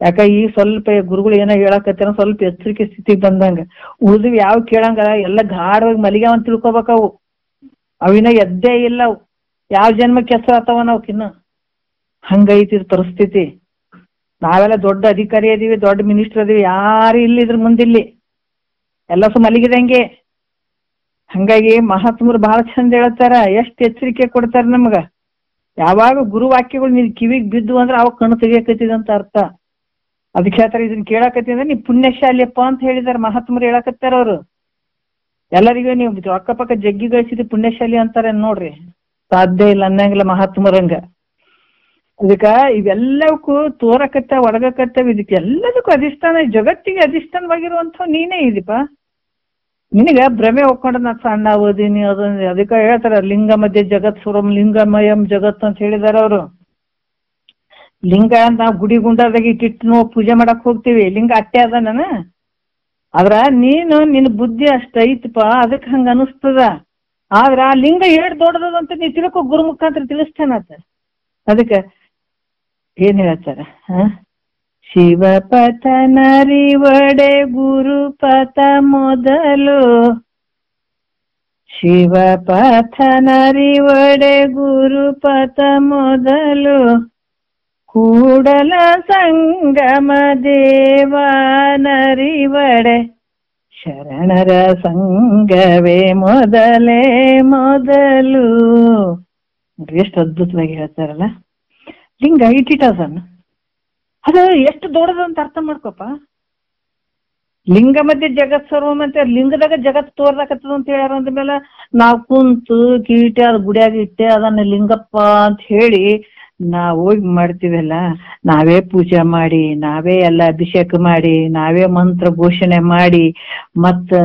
ಯಾಕ ಈಗ ಸ್ವಲ್ಪ ಗುರುಗಳು ಏನೋ ಹೇಳಕತ್ತಾರ, ಸ್ವಲ್ಪ ಎಚ್ಚರಿಕೆ ಸ್ಥಿತಿಗೆ ಬಂದಂಗ. ಉಳಿದ್ವಿ ಯಾವ ಕೇಳಂಗಲ್ಲ, ಎಲ್ಲ ಗಾಢವಾಗಿ ಮಲಿಗಾವ ಅಂತ ತಿಳ್ಕೊಬೇಕವು. ಅವಿನ ಎದ್ದೇ ಇಲ್ಲ, ಯಾವ ಜನ್ಮಕ್ಕೆ ಹೆಸರು ಆತವ ನಾವ್ಕಿನ್ನ. ಹಂಗೈತಿ ಪರಿಸ್ಥಿತಿ. ನಾವೆಲ್ಲ ದೊಡ್ಡ ಅಧಿಕಾರಿ ಅದೀವಿ, ದೊಡ್ಡ ಮಿನಿಸ್ಟರ್ ಅದೀವಿ, ಯಾರು ಇಲ್ಲ ಇದ್ರ ಮುಂದಿಲ್ಲಿ. ಎಲ್ಲ ಮಲಗಿದಂಗೆ. ಹಂಗಾಗಿ ಮಹಾತ್ಮರು ಬಹಳ ಚಂದ ಹೇಳ್ತಾರ, ಎಷ್ಟ್ ಎಚ್ಚರಿಕೆ ಕೊಡ್ತಾರ ನಮ್ಗ. ಯಾವಾಗ ಗುರು ವಾಕ್ಯಗಳು ನಿನ್ ಕಿವಿಗ್ ಬಿದ್ದು ಅಂದ್ರೆ ಅವಾಗ ಕಣ್ಣು ತೆಗಿಯಕತ್ತಿದಂತ ಅರ್ಥ. ಅದಕ್ಕೆ ಹೇಳ್ತಾರೆ, ಇದನ್ನ ಕೇಳಕತ್ತಿದ್ರೆ ನೀ ಪುಣ್ಯಶಾಲಿಯಪ್ಪ ಅಂತ ಹೇಳಿದಾರೆ ಮಹಾತ್ಮರು ಹೇಳಕತ್ತಾರ. ಅವ್ರು ಎಲ್ಲರಿಗೂ ನೀವು ಅಕ್ಕಪಕ್ಕ ಜಗ್ಗಿ ಗಳಿಸಿದ ಪುಣ್ಯಶಾಲಿ ಅಂತಾರೆ ನೋಡ್ರಿ. ಸಾಧ್ಯ ಇಲ್ಲ ಅನ್ನಂಗಿಲ್ಲ ಮಹಾತ್ಮರಂಗ. ಅದಕ್ಕ ಇವೆಲ್ಲಕ್ಕೂ ತೋರಕತ್ತ ಒಡಗಕತ್ತವ, ಇದಕ್ಕೆ ಎಲ್ಲದಕ್ಕೂ ಅಧಿಷ್ಠಾನ, ಜಗತ್ತಿಗೆ ಅಧಿಷ್ಠಾನವಾಗಿರುವಂಥವ್ ನೀನೇ ಇದೀಪ. ನಿನಗ ಭ್ರಮೆ ಹೋಗ್ಕೊಂಡು ನಾ ಸಣ್ಣ ಓದಿನಿ ಅದನ್ನ. ಅದಕ್ಕೆ ಹೇಳ್ತಾರ ಲಿಂಗ ಮಧ್ಯೆ ಜಗತ್ ಸುರಂ ಲಿಂಗಮಯಂ ಜಗತ್ ಅಂತ ಹೇಳಿದಾರ ಅವರು. ಲಿಂಗ ನಾವು ಗುಡಿ ಗುಂಡಾದಾಗ ಇಟ್ಟಿಟ್ಟು ನಾವು ಪೂಜೆ ಮಾಡಕ್ ಹೋಗ್ತೀವಿ, ಲಿಂಗ ಅಟ್ಟೆ ಅದ ನಾನು. ಆದ್ರ ನೀನು ನಿನ್ನ ಬುದ್ಧಿ ಅಷ್ಟ ಐತಪ್ಪ, ಅದಕ್ಕೆ ಹಂಗ ಅನಿಸ್ತದ. ಆದ್ರ ಆ ಲಿಂಗ ಏಟ್ ದೊಡ್ಡದಂತ ನೀ ತಿಳ್ಕೊ, ಗುರು ಮುಖಾಂತರ ತಿಳಿಸ್ತೇನತ್ತ. ಅದಕ್ಕೆ ಏನ್ ಹೇಳ್ತಾರ, ಶಿವಪಥ ನರಿವಡೆ ಗುರುಪಥ ಮೊದಲು, ಶಿವಪಥ ನರಿವಡೆ ಗುರುಪಥ ಮೊದಲು, ಕೂಡಲ ಸಂಗಮ ದೇವ ನರಿವಡೆ, ಶರಣರ ಸಂಘವೇ ಮೊದಲೇ ಮೊದಲು. ಎಷ್ಟು ಅದ್ಭುತವಾಗಿ ಹೇಳ್ತಾರಲ್ಲ. ಲಿಂಗ ಇಟ್ಟಿಟ್ಟದನ್ನ ಅದು ಎಷ್ಟು ದೊಡ್ಡದು ಅಂತ ಅರ್ಥ ಮಾಡ್ಕೊಪ್ಪ. ಲಿಂಗ ಮಧ್ಯೆ ಜಗತ್ ಸರ್ವಂ ಅಂತ, ಲಿಂಗದಾಗ ಜಗತ್ ತೋರ್ದಾಕತ್ತದ ಅಂತ ಹೇಳ್ಯಾರ. ಅಂದ್ಮೇಲೆ ನಾವು ಕುಂತು ಕೀಟೆ ಅದ್ ಗುಡಿಯಾಗ ಇಟ್ಟೆ ಅದನ್ನ ಲಿಂಗಪ್ಪ ಅಂತ ಹೇಳಿ ನಾವ್ ಹೋಗಿ ಮಾಡ್ತೀವಲ್ಲ, ನಾವೇ ಪೂಜೆ ಮಾಡಿ, ನಾವೇ ಎಲ್ಲ ಅಭಿಷೇಕ ಮಾಡಿ, ನಾವೇ ಮಂತ್ರ ಘೋಷಣೆ ಮಾಡಿ, ಮತ್ತ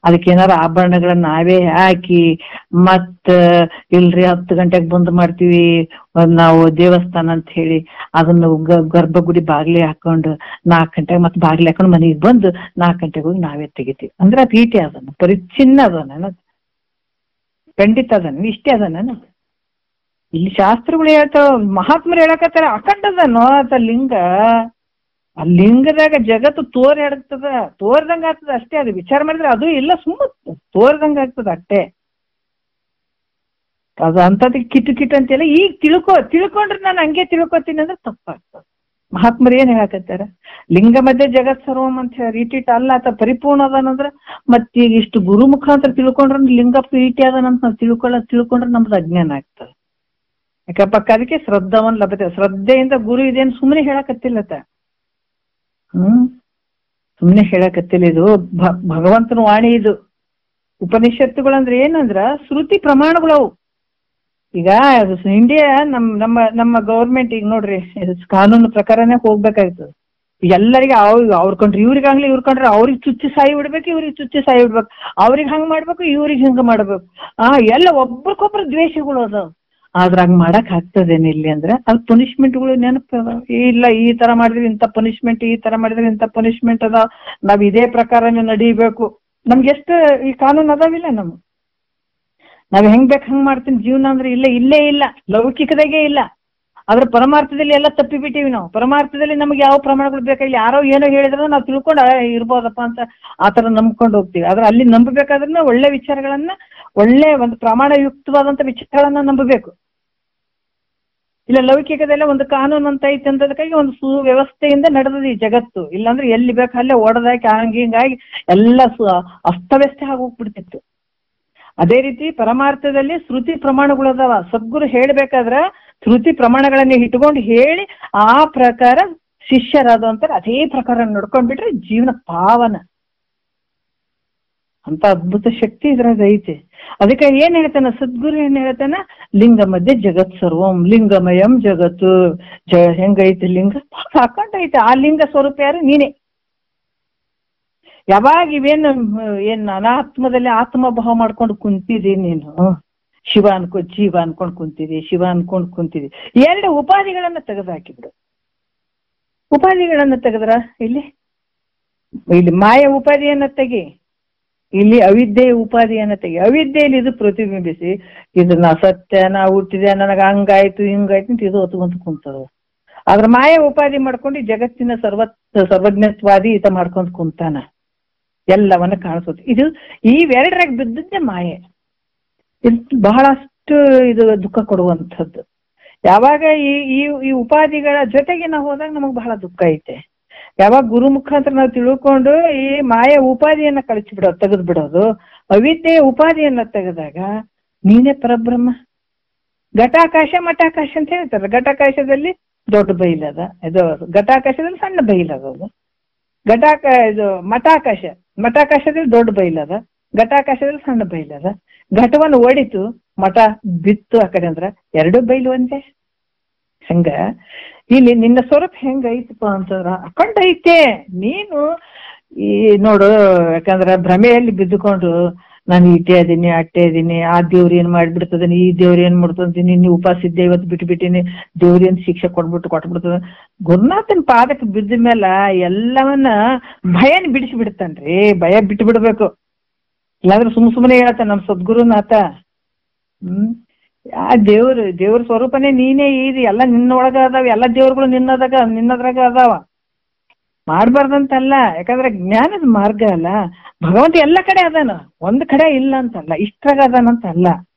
ಅದಕ್ಕೇನಾರ ಆಭರಣಗಳನ್ನ ನಾವೇ ಹಾಕಿ, ಮತ್ತ ಇಲ್ರಿ 10 ಗಂಟೆಗೆ ಬಂದ್ ಮಾಡ್ತೀವಿ ನಾವು ದೇವಸ್ಥಾನ ಅಂತ ಹೇಳಿ, ಅದನ್ನ ಗರ್ಭಗುಡಿ ಬಾಗ್ಲಿ ಹಾಕೊಂಡು 4 ಗಂಟೆಗೆ ಮತ್ತೆ ಬಾಗ್ಲಿ ಹಾಕೊಂಡು ಮನೆಗೆ ಬಂದು 4 ಗಂಟೆಗೆ ಹೋಗಿ ನಾವೇ ತೆಗಿತೀವಿ ಅಂದ್ರೆ ಅದು ಈಟೆ ಅದನ್ನ ಪರಿಚ್ಛಿನ್ನ ಅದನ್ನ ಖಂಡಿತ ಅದನ್ನ ಇಷ್ಟೇ ಅದನ್ನ. ಇಲ್ಲಿ ಶಾಸ್ತ್ರಗಳು ಹೇಳ್ತಾವ, ಮಹಾತ್ಮರು ಹೇಳಕತ್ತಾರ ಅಖಂಡದನೋ ಆತ ಲಿಂಗ. ಆ ಲಿಂಗದಾಗ ಜಗತ್ತು ತೋರ್ಯಾಡ್ತದ, ತೋರ್ದಂಗ ಆಗ್ತದ ಅಷ್ಟೇ. ಅದು ವಿಚಾರ ಮಾಡಿದ್ರೆ ಅದು ಇಲ್ಲ, ಸುಮ್ಮ ತೋರ್ದಂಗ ಆಗ್ತದ ಅಷ್ಟೇ. ಅದು ಅಂತದಕ್ಕೆ ಕಿಟ್ಟು ಅಂತೆಲ್ಲ ಈಗ ತಿಳ್ಕೊಂಡ್ರೆ ನಾನು ಹಂಗೆ ತಿಳ್ಕೊತೀನಿ ಅಂದ್ರೆ ತಪ್ಪಾಗ್ತದೆ. ಮಹಾತ್ಮರು ಏನ್ ಹೇಳಕತ್ತಾರ, ಲಿಂಗ ಮಧ್ಯೆ ಜಗತ್ ಸರ್ವಂ ಅಂತ ಹೇಳಿ ಇಟ್ಟಿಟ್ಟು ಅಲ್ಲ ಆತ ಪರಿಪೂರ್ಣ ಅದನಂದ್ರ ಮತ್ತೀಗ ಇಷ್ಟು ಗುರು ಮುಖಾಂತರ ತಿಳ್ಕೊಂಡ್ರೆ ಲಿಂಗಪ್ಪ ಈಟಿ ಅದನಂತ ನಾವು ತಿಳ್ಕೊಂಡ್ರೆ ನಮ್ದು ಅಜ್ಞಾನ ಆಗ್ತದೆ. ಯಾಕಪ್ಪ ಅದಕ್ಕೆ ಶ್ರದ್ಧವನ್ ಲಭತೆ, ಶ್ರದ್ಧೆಯಿಂದ ಗುರು ಇದೇನು ಸುಮ್ಮನೆ ಹೇಳಕತ್ತಿಲ್ಲತ. ಸುಮ್ಮನೆ ಹೇಳಕತ್ತಿಲ್ಲ, ಇದು ಭಗವಂತನ ವಾಣಿ. ಇದು ಉಪನಿಷತ್ತುಗಳಂದ್ರೆ ಏನಂದ್ರ ಶ್ರುತಿ ಪ್ರಮಾಣಗಳು ಅವು. ಈಗ ಇಂಡಿಯಾ ನಮ್ಮ ಗೌರ್ಮೆಂಟ್ ಈಗ ನೋಡ್ರಿ ಕಾನೂನು ಪ್ರಕಾರನೇ ಹೋಗ್ಬೇಕಾಗ್ತದೆ. ಎಲ್ಲರಿಗೆ ಅವ್ರ ಕಂಡ್ರೆ ಇವ್ರಿಗಾಗ್ಲಿ, ಇವ್ರ ಕಂಡ್ರೆ ಅವ್ರಿಗೆ ಚುಚ್ಚಿ ಸಾಯಿ ಬಿಡ್ಬೇಕು, ಇವ್ರಿಗೆ ಚುಚ್ಚಿ ಸಾಯಿ ಬಿಡ್ಬೇಕು, ಅವ್ರಿಗೆ ಹಂಗ್ ಮಾಡ್ಬೇಕು, ಇವ್ರಿಗೆ ಹಿಂಗ ಮಾಡ್ಬೇಕು. ಎಲ್ಲ ಒಬ್ರಿಗೊಬ್ರು ದ್ವೇಷಗಳು ಅದಾವ. ಆದ್ರ ಹಂಗ್ ಮಾಡಕ್ ಆಗ್ತದೇನು ಇಲ್ಲಿ ಅಂದ್ರೆ ಅದು ಪನಿಷ್ಮೆಂಟ್ಗಳು ನೆನಪದ. ಇಲ್ಲ ಈ ತರ ಮಾಡಿದ್ರೆ ಇಂಥ ಪನಿಷ್ಮೆಂಟ್, ಈ ತರ ಮಾಡಿದ್ರೆ ಇಂಥ ಪನಿಷ್ಮೆಂಟ್ ಅದಾವ, ನಾವ್ ಇದೇ ಪ್ರಕಾರನೇ ನಡೀಬೇಕು. ನಮ್ಗೆ ಎಷ್ಟು ಈ ಕಾನೂನು ಅದಾವಿಲ್ಲ, ನಾವ್ ಹೆಂಗ್ ಬೇಕು ಹಂಗ್ ಮಾಡ್ತೀನಿ ಜೀವನ ಅಂದ್ರೆ ಇಲ್ಲೇ ಇಲ್ಲ, ಲೌಕಿಕದಾಗೆ ಇಲ್ಲ. ಆದ್ರೆ ಪರಮಾರ್ಥದಲ್ಲಿ ಎಲ್ಲ ತಪ್ಪಿಬಿಟ್ಟಿವಿ ನಾವು. ಪರಮಾರ್ಥದಲ್ಲಿ ನಮ್ಗೆ ಯಾವ ಪ್ರಮಾಣಗಳು ಬೇಕಾಗಿಲ್ಲ, ಯಾರೋ ಏನೋ ಹೇಳಿದ್ರೆ ನಾವು ತಿಳ್ಕೊಂಡು ಇರ್ಬೋದಪ್ಪ ಅಂತ ಆತರ ನಂಬ್ಕೊಂಡು ಹೋಗ್ತೀವಿ. ಆದ್ರೆ ಅಲ್ಲಿ ನಂಬಬೇಕಾದ್ರೆ ಒಳ್ಳೆ ವಿಚಾರಗಳನ್ನ, ಒಳ್ಳೆ ಒಂದು ಪ್ರಮಾಣಯುಕ್ತವಾದಂತ ವಿಚಾರಗಳನ್ನ ನಂಬಬೇಕು. ಇಲ್ಲ ಲೌಕಿಕದಲ್ಲೇ ಒಂದು ಕಾನೂನು ಅಂತ ಐತೆ ಅಂತದಕ್ಕಾಗಿ ಒಂದು ಸುವ್ಯವಸ್ಥೆಯಿಂದ ನಡೆದದ ಈ ಜಗತ್ತು. ಇಲ್ಲಾಂದ್ರೆ ಎಲ್ಲಿ ಬೇಕಲ್ಲೇ ಓಡದಾಕಿ ಹಿಂಗಾಗಿ ಎಲ್ಲ ಅಸ್ತವ್ಯಸ್ತ ಆಗೋಗ್ಬಿಡ್ತಿತ್ತು. ಅದೇ ರೀತಿ ಪರಮಾರ್ಥದಲ್ಲಿ ಶ್ರುತಿ ಪ್ರಮಾಣಗಳು ಅದಾವ. ಸದ್ಗುರು ಹೇಳ್ಬೇಕಾದ್ರ ಶ್ರುತಿ ಪ್ರಮಾಣಗಳನ್ನ ಇಟ್ಕೊಂಡು ಹೇಳಿ ಆ ಪ್ರಕಾರ ಶಿಷ್ಯರಾದಂತಾರೆ ಅದೇ ಪ್ರಕಾರ ನಡ್ಕೊಂಡ್ಬಿಟ್ರೆ ಜೀವನ ಪಾವನ. ಅಂತ ಅದ್ಭುತ ಶಕ್ತಿ ಇದ್ರಾಗ ಐತೆ. ಅದಕ್ಕೆ ಏನ್ ಹೇಳ್ತಾನ ಸದ್ಗುರು, ಏನ್ ಹೇಳ್ತಾನ, ಲಿಂಗ ಮಧ್ಯೆ ಜಗತ್ ಸರ್ವಂ ಲಿಂಗಮಯಂ ಜಗತ್ತು. ಹೆಂಗೈತೆ ಲಿಂಗ ಸಾಕಂಡೈತೆ. ಆ ಲಿಂಗ ಸ್ವರೂಪ ಯಾರು? ನೀನೇ. ಯಾವಾಗ ಇವೇನು ಅನಾತ್ಮದಲ್ಲಿ ಆತ್ಮಭಾವ ಮಾಡ್ಕೊಂಡು ಕುಂತಿದಿ ನೀನು, ಶಿವ ಜೀವ ಅನ್ಕೊಂಡ್ ಕುಂತಿದಿ, ಶಿವ ಅನ್ಕೊಂಡ್ ಕುಂತಿದಿ. 2 ಉಪಾಧಿಗಳನ್ನ ತೆಗೆದು ಹಾಕಿಬಿಡು. ಉಪಾಧಿಗಳನ್ನ ತೆಗೆದ್ರ ಇಲ್ಲಿ ಮಾಯ ಉಪಾಧಿಯನ್ನ ತೆಗಿ, ಇಲ್ಲಿ ಅವಿದ್ಯೆಯ ಉಪಾಧಿಯನ್ನ ತೆಗಿ. ಅವಿದ್ಯೆಯಲ್ಲಿ ಇದು ಪ್ರತಿಬಿಂಬಿಸಿ ಇದು ನಾ ಸತ್ಯ, ನಾ ಹುಟ್ಟಿದೆ, ನನಗ ಹಂಗಾಯ್ತು ಹಿಂಗಾಯ್ತು ಅಂತ ಇದು ಹೊತ್ಕೊಂತ ಕುಂತದ. ಆದ್ರ ಮಾಯ ಉಪಾಧಿ ಮಾಡ್ಕೊಂಡು ಜಗತ್ತಿನ ಸರ್ವಜ್ಞತ್ವಾದಿ ಈತ ಮಾಡ್ಕೊಂತ ಕುಂತಾನ, ಎಲ್ಲವನ್ನ ಕಾಣಿಸೋದು. ಇದು ಇವೆರಡರಾಗ ಬಿದ್ದದ್ದೇ ಮಾಯೆ. ಇದು ಬಹಳಷ್ಟು ಇದು ದುಃಖ ಕೊಡುವಂಥದ್ದು. ಯಾವಾಗ ಈ ಉಪಾಧಿಗಳ ಜೊತೆಗೆ ನಾವು ಹೋದಾಗ ನಮಗ್ ಬಹಳ ದುಃಖ ಐತೆ. ಯಾವಾಗ ಗುರು ಮುಖಾಂತರ ನಾವು ತಿಳ್ಕೊಂಡು ಈ ಮಾಯ ಉಪಾಧಿಯನ್ನ ಕಳಿಸ್ಬಿಡೋದು, ತೆಗೆದು ಬಿಡೋದು, ಅವಿದ್ಯೆಯ ಉಪಾಧಿಯನ್ನ ತೆಗೆದಾಗ ನೀನೇ ಪರಬ್ರಹ್ಮ. ಘಟಾಕಾಶ ಮಠಾಕಾಶ ಅಂತ ಹೇಳ್ತಾರೆ. ಘಟಾಕಾಶದಲ್ಲಿ ದೊಡ್ಡ ಬೈಲದ, ಇದು ಘಟಾಕಾಶದಲ್ಲಿ ಸಣ್ಣ ಬೈಲದ, ಇದು ಮಠಾಕಾಶದಲ್ಲಿ ದೊಡ್ಡ ಬೈಲದ, ಘಟಾಕಾಶದಲ್ಲಿ ಸಣ್ಣ ಬೈಲದ. ಘಟವನ್ನು ಒಡಿತು, ಮಠ ಬಿತ್ತು ಆ ಕಡೆ ಅಂದ್ರ ಎರಡು ಬೈಲು ಒಂದೇ. ಹಂಗ ಇಲ್ಲಿ ನಿನ್ನ ಸ್ವರೂಪ ಹೆಂಗ ಐತಪ್ಪ ಅಂತಂದ್ರ ಅಖಂಡ ಐತೆ. ನೀನು ಈ ನೋಡು, ಯಾಕಂದ್ರ ಭ್ರಮೆಯಲ್ಲಿ ಬಿದ್ದುಕೊಂಡು ನಾನು ಇಟ್ಟೆ ಅದೀನಿ ಅಟ್ಟೆ ಇದೀನಿ, ಆ ದೇವ್ರ ಏನ್ ಮಾಡ್ಬಿಡ್ತದನಿ, ಈ ದೇವ್ರ ಏನ್ ಮಾಡ್ತದೀನಿ, ನೀವು ಉಪವಾಸ ಇದ್ದೆ ಇವತ್ತು ಬಿಟ್ಬಿಟ್ಟಿನಿ, ದೇವ್ರೇನ್ ಶಿಕ್ಷೆ ಕೊಟ್ಬಿಡ್ತದ. ಗುರುನಾಥನ್ ಪಾದಕ್ಕೆ ಬಿದ್ದ ಮೇಲೆ ಎಲ್ಲವನ್ನ ಭಯನ ಬಿಡಿಸಿಬಿಡ್ತಾನ್ರಿ. ಭಯ ಬಿಟ್ಟು ಬಿಡ್ಬೇಕು, ಇಲ್ಲಾಂದ್ರೆ ಸುಮ್ಮನೆ ಹೇಳ್ತಾನ ನಮ್ ಸದ್ಗುರುನಾಥ. ಆ ದೇವ್ರ ಸ್ವರೂಪನೇ ನೀನೇ ಇದೆ, ಎಲ್ಲ ನಿನ್ನೊಳಗ ಅದಾವ, ಎಲ್ಲ ದೇವ್ರುಗಳು ನಿನ್ನದ್ರಾಗ ಅದಾವ. ಮಾಡ್ಬಾರ್ದಂತಲ್ಲ, ಯಾಕಂದ್ರೆ ಜ್ಞಾನದ ಮಾರ್ಗ ಅಲ್ಲ. ಭಗವಂತ ಎಲ್ಲ ಕಡೆ ಅದಾನ, ಒಂದ್ ಕಡೆ ಇಲ್ಲ ಅಂತಲ್ಲ, ಇಷ್ಟ್ರಾಗ ಅದಾನಂತ ಅಲ್ಲ.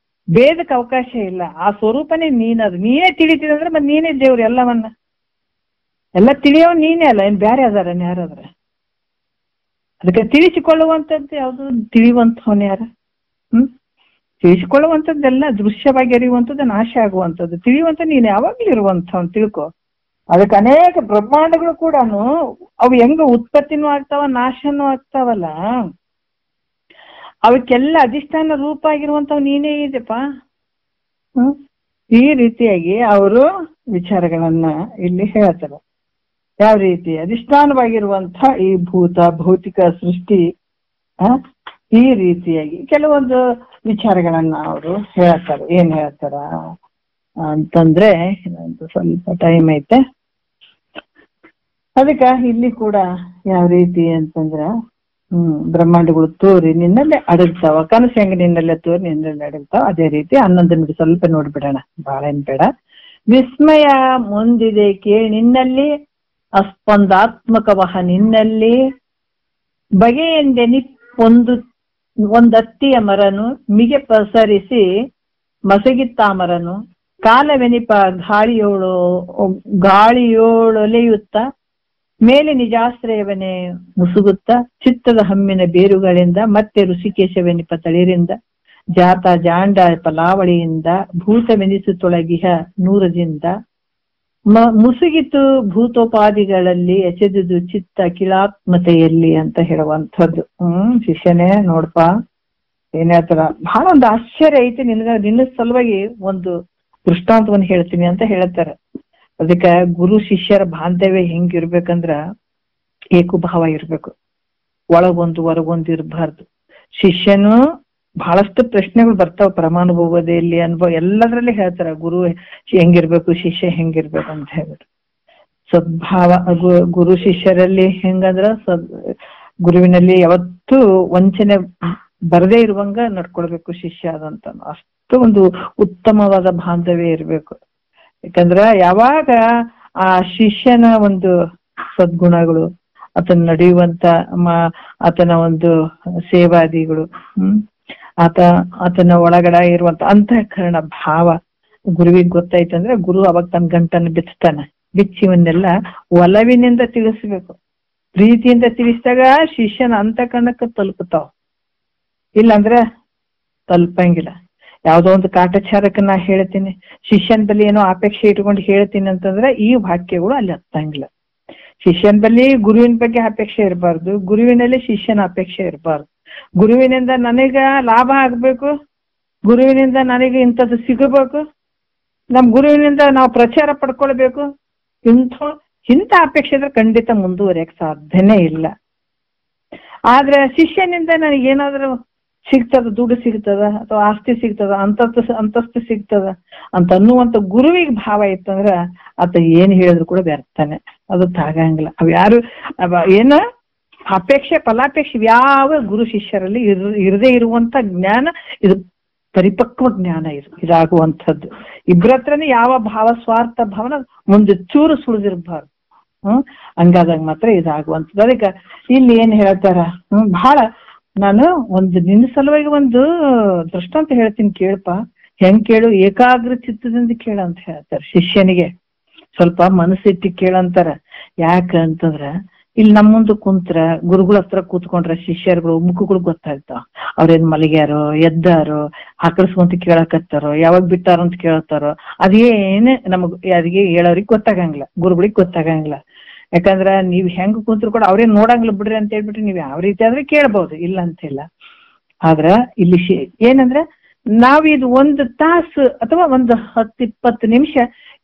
ಭೇದಕ್ಕೆ ಅವಕಾಶ ಇಲ್ಲ. ಆ ಸ್ವರೂಪನೇ ನೀನದು. ನೀನೇ ತಿಳಿತಿದಂದ್ರೆ ಮತ್ತೆ ನೀನೇ ದೇವ್ರು. ಎಲ್ಲವನ್ನ ಎಲ್ಲ ತಿಳಿಯೋ ನೀನೇ ಅಲ್ಲ, ಏನ್ ಬ್ಯಾರೆ ಅದಾರ ಯಾರಾದ್ರ? ಅದಕ್ಕೆ ತಿಳಿಸಿಕೊಳ್ಳುವಂಥದ್ದು ಯಾವುದು? ತಿಳಿಯುವಂಥವನ್ ಯಾರ? ತಿಳಿಸಿಕೊಳ್ಳುವಂಥದ್ದೆಲ್ಲ ದೃಶ್ಯವಾಗಿ ಅರಿಯುವಂಥದ್ದು, ನಾಶ ಆಗುವಂಥದ್ದು. ತಿಳಿಯುವಂಥ ನೀನು ಯಾವಾಗ್ಲೂ ಇರುವಂಥವ್ನು ತಿಳ್ಕೊ. ಅದಕ್ಕೆ ಅನೇಕ ಬ್ರಹ್ಮಾಂಡಗಳು ಕೂಡ ಅವು ಹೆಂಗ ಉತ್ಪತ್ತಿನೂ ಆಗ್ತಾವ, ನಾಶನೂ ಆಗ್ತಾವಲ್ಲ, ಅವಕ್ಕೆಲ್ಲ ಅಧಿಷ್ಠಾನ ರೂಪ ಆಗಿರುವಂಥವ್ ನೀನೇ ಇದೆಪ್ಪ. ಈ ರೀತಿಯಾಗಿ ಅವರು ವಿಚಾರಗಳನ್ನ ಇಲ್ಲಿ ಹೇಳ್ತಾರೆ. ಯಾವ ರೀತಿ ಅಧಿಷ್ಠಾನವಾಗಿರುವಂಥ ಈ ಭೌತಿಕ ಸೃಷ್ಟಿ, ಈ ರೀತಿಯಾಗಿ ಕೆಲವೊಂದು ವಿಚಾರಗಳನ್ನ ಅವರು ಹೇಳ್ತಾರೆ. ಏನ್ ಹೇಳ್ತಾರ ಅಂತಂದ್ರೆ, ಸ್ವಲ್ಪ ಟೈಮ್ ಐತೆ, ಅದಕ್ಕ ಇಲ್ಲಿ ಕೂಡ ಯಾವ ರೀತಿ ಅಂತಂದ್ರ ಬ್ರಹ್ಮಾಂಡಗಳು ತೋರಿ ನಿನ್ನಲ್ಲೇ ಅಡಗ್ತಾವ. ಕನಸು ಹೆಂಗ ನಿನ್ನಲ್ಲೇ ತೋರಿ ನಿನ್ನಲ್ಲೇ ಅಡಗ್ತಾವ, ಅದೇ ರೀತಿ 11 ನಿಮಿಷ ಸ್ವಲ್ಪ ನೋಡ್ಬಿಡೋಣ, ಬಹಳ ಏನ್ ಬೇಡ. ವಿಸ್ಮಯ ಮುಂದಿದೆ ಕೇಳಿ ನಿನ್ನಲ್ಲಿ, ಅಸ್ಪಂದಾತ್ಮಕವಹ ನಿನ್ನಲ್ಲಿ, ಬಗೆಯೆಂದೆ ಒಂದತ್ತಿಯ ಮರನು ಮಿಗೆ ಪಸರಿಸಿ ಮಸಗಿತ್ತಾಮರನು, ಕಾಲವೆನಿಪ ಗಾಳಿಯೋಳೊಲೆಯುತ್ತ ಮೇಲೆ ನಿಜಾಶ್ರಯವನ್ನೇ ಮುಸುಗುತ್ತ, ಚಿತ್ತದ ಹಮ್ಮಿನ ಬೇರುಗಳಿಂದ ಮತ್ತೆ ಋಷಿಕೇಶವೆನಿಪ ತಳಿರಿಂದ, ಜಾತ ಜಾಂಡ ಪಲಾವಳಿಯಿಂದ ಭೂತವೆನಿಸುತ್ತೊಳಗಿಹ ನೂರದಿಂದ, ಮುಸುಗಿತು ಭೂತೋಪಾದಿಗಳಲ್ಲಿ ಎಸೆದುದು ಚಿತ್ತ ಕಿಳಾತ್ಮತೆಯಲ್ಲಿ ಅಂತ ಹೇಳುವಂಥದ್ದು. ಶಿಷ್ಯನೇ ನೋಡ್ಪ ಏನ್ ಹೇಳ್ತಾರ, ಬಹಳ ಒಂದು ಆಶ್ಚರ್ಯ ಐತಿ ನಿನ್ನ ಸಲುವಾಗಿ ಒಂದು ದೃಷ್ಟಾಂತವನ್ನು ಹೇಳ್ತೀನಿ ಅಂತ ಹೇಳ್ತಾರೆ. ಅದಕ್ಕೆ ಗುರು ಶಿಷ್ಯರ ಬಾಂಧವ್ಯ ಹೆಂಗಿರ್ಬೇಕಂದ್ರ ಏಕಭಾವ ಇರ್ಬೇಕು, ಒಳಗೊಂದು ಹೊರಗೊಂದು ಇರಬಾರ್ದು. ಶಿಷ್ಯನು ಬಹಳಷ್ಟು ಪ್ರಶ್ನೆಗಳು ಬರ್ತಾವ, ಪರಮಾನುಭವದಲ್ಲಿ ಅನುಭವ ಎಲ್ಲದ್ರಲ್ಲಿ ಹೇಳ್ತಾರ ಗುರು ಹೆಂಗಿರ್ಬೇಕು, ಶಿಷ್ಯ ಹೆಂಗಿರ್ಬೇಕು ಅಂತ ಹೇಳ್ಬಿಟ್ಟು. ಸದ್ಭಾವ ಗುರು ಶಿಷ್ಯರಲ್ಲಿ ಹೆಂಗಂದ್ರ ಗುರುವಿನಲ್ಲಿ ಯಾವತ್ತೂ ವಂಚನೆ ಬರದೇ ಇರುವಂಗ ನಡ್ಕೊಳ್ಬೇಕು ಶಿಷ್ಯ ಆದಂತ. ಅಷ್ಟು ಒಂದು ಉತ್ತಮವಾದ ಬಾಂಧವ್ಯ ಇರ್ಬೇಕು. ಯಾಕಂದ್ರ ಯಾವಾಗ ಆ ಶಿಷ್ಯನ ಒಂದು ಸದ್ಗುಣಗಳು, ಆತನ ನಡೆಯುವಂತ ಆತನ ಒಂದು ಸೇವಾದಿಗಳು, ಆತನ ಒಳಗಡೆ ಇರುವಂತ ಅಂತಃಕರಣ ಭಾವ ಗುರುವಿಗೆ ಗೊತ್ತಾಯ್ತಂದ್ರೆ ಗುರು ಅವಾಗ ತನ್ನ ಗಂಟನ್ನು ಬಿಚ್ತಾನೆ. ಬಿಚ್ಚಿವನ್ನೆಲ್ಲ ಒಲವಿನಿಂದ ತಿಳಿಸ್ಬೇಕು. ಪ್ರೀತಿಯಿಂದ ತಿಳಿಸಿದಾಗ ಶಿಷ್ಯನ ಅಂತಃಕರಣಕ್ಕೆ ತಲುಪುತ್ತಾವ, ಇಲ್ಲಾಂದ್ರೆ ತಲುಪಂಗಿಲ್ಲ. ಯಾವ್ದೋ ಒಂದು ಕಾಟಾಚಾರಕ್ಕೆ ನಾ ಹೇಳ್ತೀನಿ, ಶಿಷ್ಯನ ಬಳಿ ಏನೋ ಅಪೇಕ್ಷೆ ಇಟ್ಕೊಂಡು ಹೇಳ್ತೀನಿ ಅಂತಂದ್ರೆ ಈ ವಾಕ್ಯಗಳು ಅಲ್ಲಿ ಹತ್ತಂಗಿಲ್ಲ. ಶಿಷ್ಯನ ಬಳಿ ಗುರುವಿನ ಬಗ್ಗೆ ಅಪೇಕ್ಷೆ ಇರಬಾರ್ದು, ಗುರುವಿನಲ್ಲಿ ಶಿಷ್ಯನ ಅಪೇಕ್ಷೆ ಇರಬಾರ್ದು. ಗುರುವಿನಿಂದ ನನಗ ಲಾಭ ಆಗ್ಬೇಕು, ಗುರುವಿನಿಂದ ನನಗೆ ಇಂಥದ್ದು ಸಿಗಬೇಕು, ನಮ್ ಗುರುವಿನಿಂದ ನಾವು ಪ್ರಚಾರ ಪಡ್ಕೊಳ್ಬೇಕು, ಇಂಥ ಅಪೇಕ್ಷೆ ಇದ್ರೆ ಖಂಡಿತ ಮುಂದುವರಿಯಕ್ ಸಾಧ್ಯನೇ ಇಲ್ಲ. ಆದ್ರೆ ಶಿಷ್ಯನಿಂದ ನನಗೇನಾದ್ರೂ ಸಿಗ್ತದ, ದುಡ್ಡು ಸಿಗ್ತದ, ಅಥವಾ ಆಸ್ತಿ ಸಿಗ್ತದ, ಅಂತಸ್ತು ಸಿಗ್ತದ ಅಂತ ಅನ್ನುವಂತ ಗುರುವಿಗೆ ಭಾವ ಇತ್ತಂದ್ರ ಆತ ಏನ್ ಹೇಳಿದ್ರು ಕೂಡ ವ್ಯರ್ಥನೆ, ಅದು ತಾಗಂಗಿಲ್ಲ. ಅವ್ ಯಾರು ಏನ ಅಪೇಕ್ಷೆ ಫಲಾಪೇಕ್ಷೆ ಯಾವ ಗುರು ಶಿಷ್ಯರಲ್ಲಿ ಇರದೇ ಇರುವಂತ ಜ್ಞಾನ ಇದು, ಪರಿಪಕ್ವ ಜ್ಞಾನ ಇದಾಗುವಂಥದ್ದು. ಇಬ್ಬರ ಹತ್ರನೇ ಯಾವ ಭಾವ ಸ್ವಾರ್ಥ ಭಾವನ ಮುಂದೆ ಚೂರು ಸುಳಿದಿರ್ಬಾರ್ದು. ಹಂಗಾದಾಗ ಮಾತ್ರ ಇದಾಗುವಂಥದ್ದು. ಅದಕ್ಕೆ ಇಲ್ಲಿ ಏನ್ ಹೇಳ್ತಾರ, ಬಹಳ ನಾನು ಒಂದು ನಿನ್ನ ಸಲುವಾಗಿ ಒಂದು ದೃಷ್ಟಾಂತ ಹೇಳ್ತೀನಿ ಕೇಳಪ್ಪ. ಹೆಂಗ್ ಕೇಳು, ಏಕಾಗ್ರ ಚಿತ್ತದಿಂದ ಕೇಳ ಅಂತ ಹೇಳ್ತಾರೆ ಶಿಷ್ಯನಿಗೆ. ಸ್ವಲ್ಪ ಮನಸ್ಸಿಟ್ಟು ಕೇಳಂತಾರ. ಯಾಕಂತಂದ್ರ ಇಲ್ಲಿ ನಮ್ಮ ಮುಂದೆ ಕುಂತ್ರ ಗುರುಗಳ ಹತ್ರ ಕೂತ್ಕೊಂಡ್ರ ಶಿಷ್ಯರುಗಳು ಮುಖಗಳು ಗೊತ್ತಾಗ್ತಾವ. ಅವ್ರೇನ್ ಮಲಗ್ಯಾರೋ ಎದ್ದಾರೋ ಆಕಳಿಸ್ಕೊಂತ ಕೇಳಕತ್ತಾರೋ ಯಾವಾಗ ಬಿಟ್ಟಾರೋ ಅಂತ ಕೇಳ್ತಾರೋ ಅದೇನೇ ಅದಕ್ಕೆ ಹೇಳೋರಿಗೆ ಗೊತ್ತಾಗಂಗಿಲ್ಲ, ಗುರುಗಳಿಗೆ ಗೊತ್ತಾಗಂಗಿಲ್ಲ. ಯಾಕಂದ್ರ ನೀವ್ ಹೆಂಗ್ ಕುಂತ್ರು ಕೂಡ ಅವ್ರೇನ್ ನೋಡಂಗಿಲ್ಲ ಬಿಡ್ರಿ ಅಂತ ಹೇಳ್ಬಿಟ್ರಿ ನೀವ್ ಯಾವ ರೀತಿ ಆದ್ರೆ ಕೇಳ್ಬಹುದು, ಇಲ್ಲ ಅಂತಿಲ್ಲ. ಆದ್ರ ಇಲ್ಲಿ ಏನಂದ್ರೆ ನಾವಿದು 1 ತಾಸು ಅಥವಾ 10-20 ನಿಮಿಷ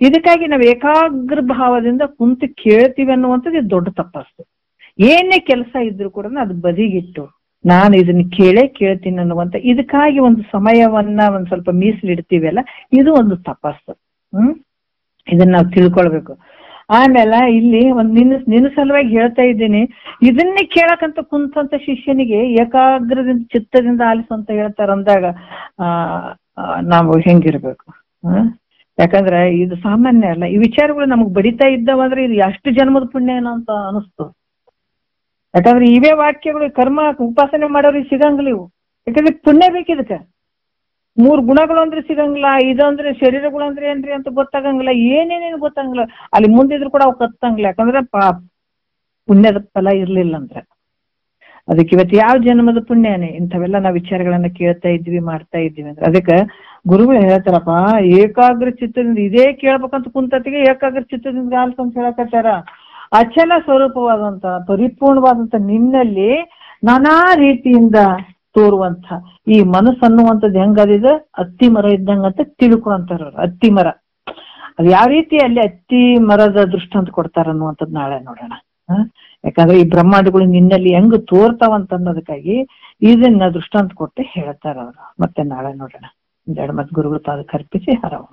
ಇದಕ್ಕಾಗಿ ನಾವ್ ಏಕಾಗ್ರ ಭಾವದಿಂದ ಕುಂತು ಕೇಳ್ತೀವಿ ಅನ್ನುವಂಥದ್ದು ಇದು ದೊಡ್ಡ ತಪಸ್ಸು. ಏನೇ ಕೆಲಸ ಇದ್ರು ಕೂಡ ಅದು ಬದಿಗಿಟ್ಟು ನಾನು ಇದನ್ನ ಕೇಳ್ತೀನಿ ಅನ್ನುವಂತ ಇದಕ್ಕಾಗಿ ಒಂದು ಸಮಯವನ್ನ ಒಂದ್ ಸ್ವಲ್ಪ ಮೀಸಲಿಡ್ತೀವಲ್ಲ, ಇದು ಒಂದು ತಪಸ್ಸು. ಇದನ್ನ ನಾವು ತಿಳ್ಕೊಳ್ಬೇಕು. ಆಮೇಲೆ ಇಲ್ಲಿ ನಿನ್ನ ಸಲುವಾಗಿ ಹೇಳ್ತಾ ಇದ್ದೀನಿ, ಇದನ್ನೇ ಕೇಳಕಂತ ಕುಂತಂತ ಶಿಷ್ಯನಿಗೆ ಏಕಾಗ್ರದಿಂದ ಚಿತ್ತದಿಂದ ಆಲಿಸುವಂತ ಹೇಳ್ತಾರ ಅಂದಾಗ ನಾವು ಹೆಂಗಿರ್ಬೇಕು? ಯಾಕಂದ್ರೆ ಇದು ಸಾಮಾನ್ಯ ಅಲ್ಲ. ಈ ವಿಚಾರಗಳು ನಮಗ್ ಬಡಿತಾ ಇದ್ದಾವಂದ್ರೆ ಇದು ಎಷ್ಟು ಜನ್ಮದ ಪುಣ್ಯ ಏನೋ ಅಂತ ಅನಿಸ್ತು. ಯಾಕಂದ್ರೆ ಇವೇ ವಾಕ್ಯಗಳು ಕರ್ಮ ಉಪಾಸನೆ ಮಾಡೋರಿಗೆ ಸಿಗಂಗಿಲ್ಲ ಇವು. ಯಾಕಂದ್ರೆ ಪುಣ್ಯ ಬೇಕಿದಕ್ಕೆ. 3 ಗುಣಗಳು ಅಂದ್ರೆ ಸಿಗಂಗಿಲ್ಲ, ಇದಂದ್ರೆ ಶರೀರಗಳು ಅಂದ್ರೆ ಏನ್ರಿ ಅಂತ ಗೊತ್ತಾಗಂಗಿಲ್ಲ, ಏನೇನೇನು ಗೊತ್ತಾಗಂಗಿಲ್ಲ. ಅಲ್ಲಿ ಮುಂದಿದ್ರು ಕೂಡ ಅವು ಕತ್ತಂಗಿಲ್ಲ. ಯಾಕಂದ್ರೆ ಪುಣ್ಯದ ಫಲ ಇರ್ಲಿಲ್ಲ ಅಂದ್ರೆ. ಅದಕ್ಕೆ ಇವತ್ತು ಯಾವ ಜನ್ಮದ ಪುಣ್ಯನೇ ಇಂಥವೆಲ್ಲ ನಾವು ವಿಚಾರಗಳನ್ನ ಕೇಳ್ತಾ ಇದ್ವಿ ಮಾಡ್ತಾ ಇದ್ವಿ ಅಂದ್ರೆ. ಅದಕ್ಕೆ ಗುರುಗಳು ಹೇಳ್ತಾರಪ್ಪ, ಏಕಾಗ್ರ ಚಿತ್ತದಿಂದ ಇದೇ ಕೇಳ್ಬೇಕಂತ ಕುಂತತಿಗೆ ಏಕಾಗ್ರ ಚಿತ್ತದಿಂದ ಆಲ್ಕಂತ ಹೇಳಕತ್ತಾರ. ಅಚಲ ಸ್ವರೂಪವಾದಂತ ಪರಿಪೂರ್ಣವಾದಂತ ನಿನ್ನಲ್ಲಿ ನಾನಾ ರೀತಿಯಿಂದ ತೋರುವಂತ ಈ ಮನಸ್ಸು ಅನ್ನುವಂಥದ್ದು ಹೆಂಗದಿದೆ, ಅತ್ತಿ ಮರ ಇದ್ದಂಗಂತ ತಿಳ್ಕೊಂತಾರ. ಅತ್ತಿ ಮರ ಅದು ಯಾವ ರೀತಿ ಅಲ್ಲಿ ಅತ್ತಿ ಮರದ ದೃಷ್ಟಾಂತ ಕೊಡ್ತಾರ ಅನ್ನುವಂಥದ್ದು ನಾಳೆ ನೋಡೋಣ. ಯಾಕಂದ್ರೆ ಈ ಬ್ರಹ್ಮಾಂಡಗಳು ನಿನ್ನಲ್ಲಿ ಹೆಂಗ್ ತೋರ್ತಾವಂತ ಅನ್ನೋದಕ್ಕಾಗಿ ಇದನ್ನ ದೃಷ್ಟಾಂತ ಕೊಟ್ಟು ಹೇಳ್ತಾರ ಅವ್ರು. ಮತ್ತೆ ನಾಳೆ ನೋಡೋಣ. 2 ಮತ್ ಗುರುಗಳು ಪಾದಕ್ಕೆ ಅರ್ಪಿಸಿ ಹರವು.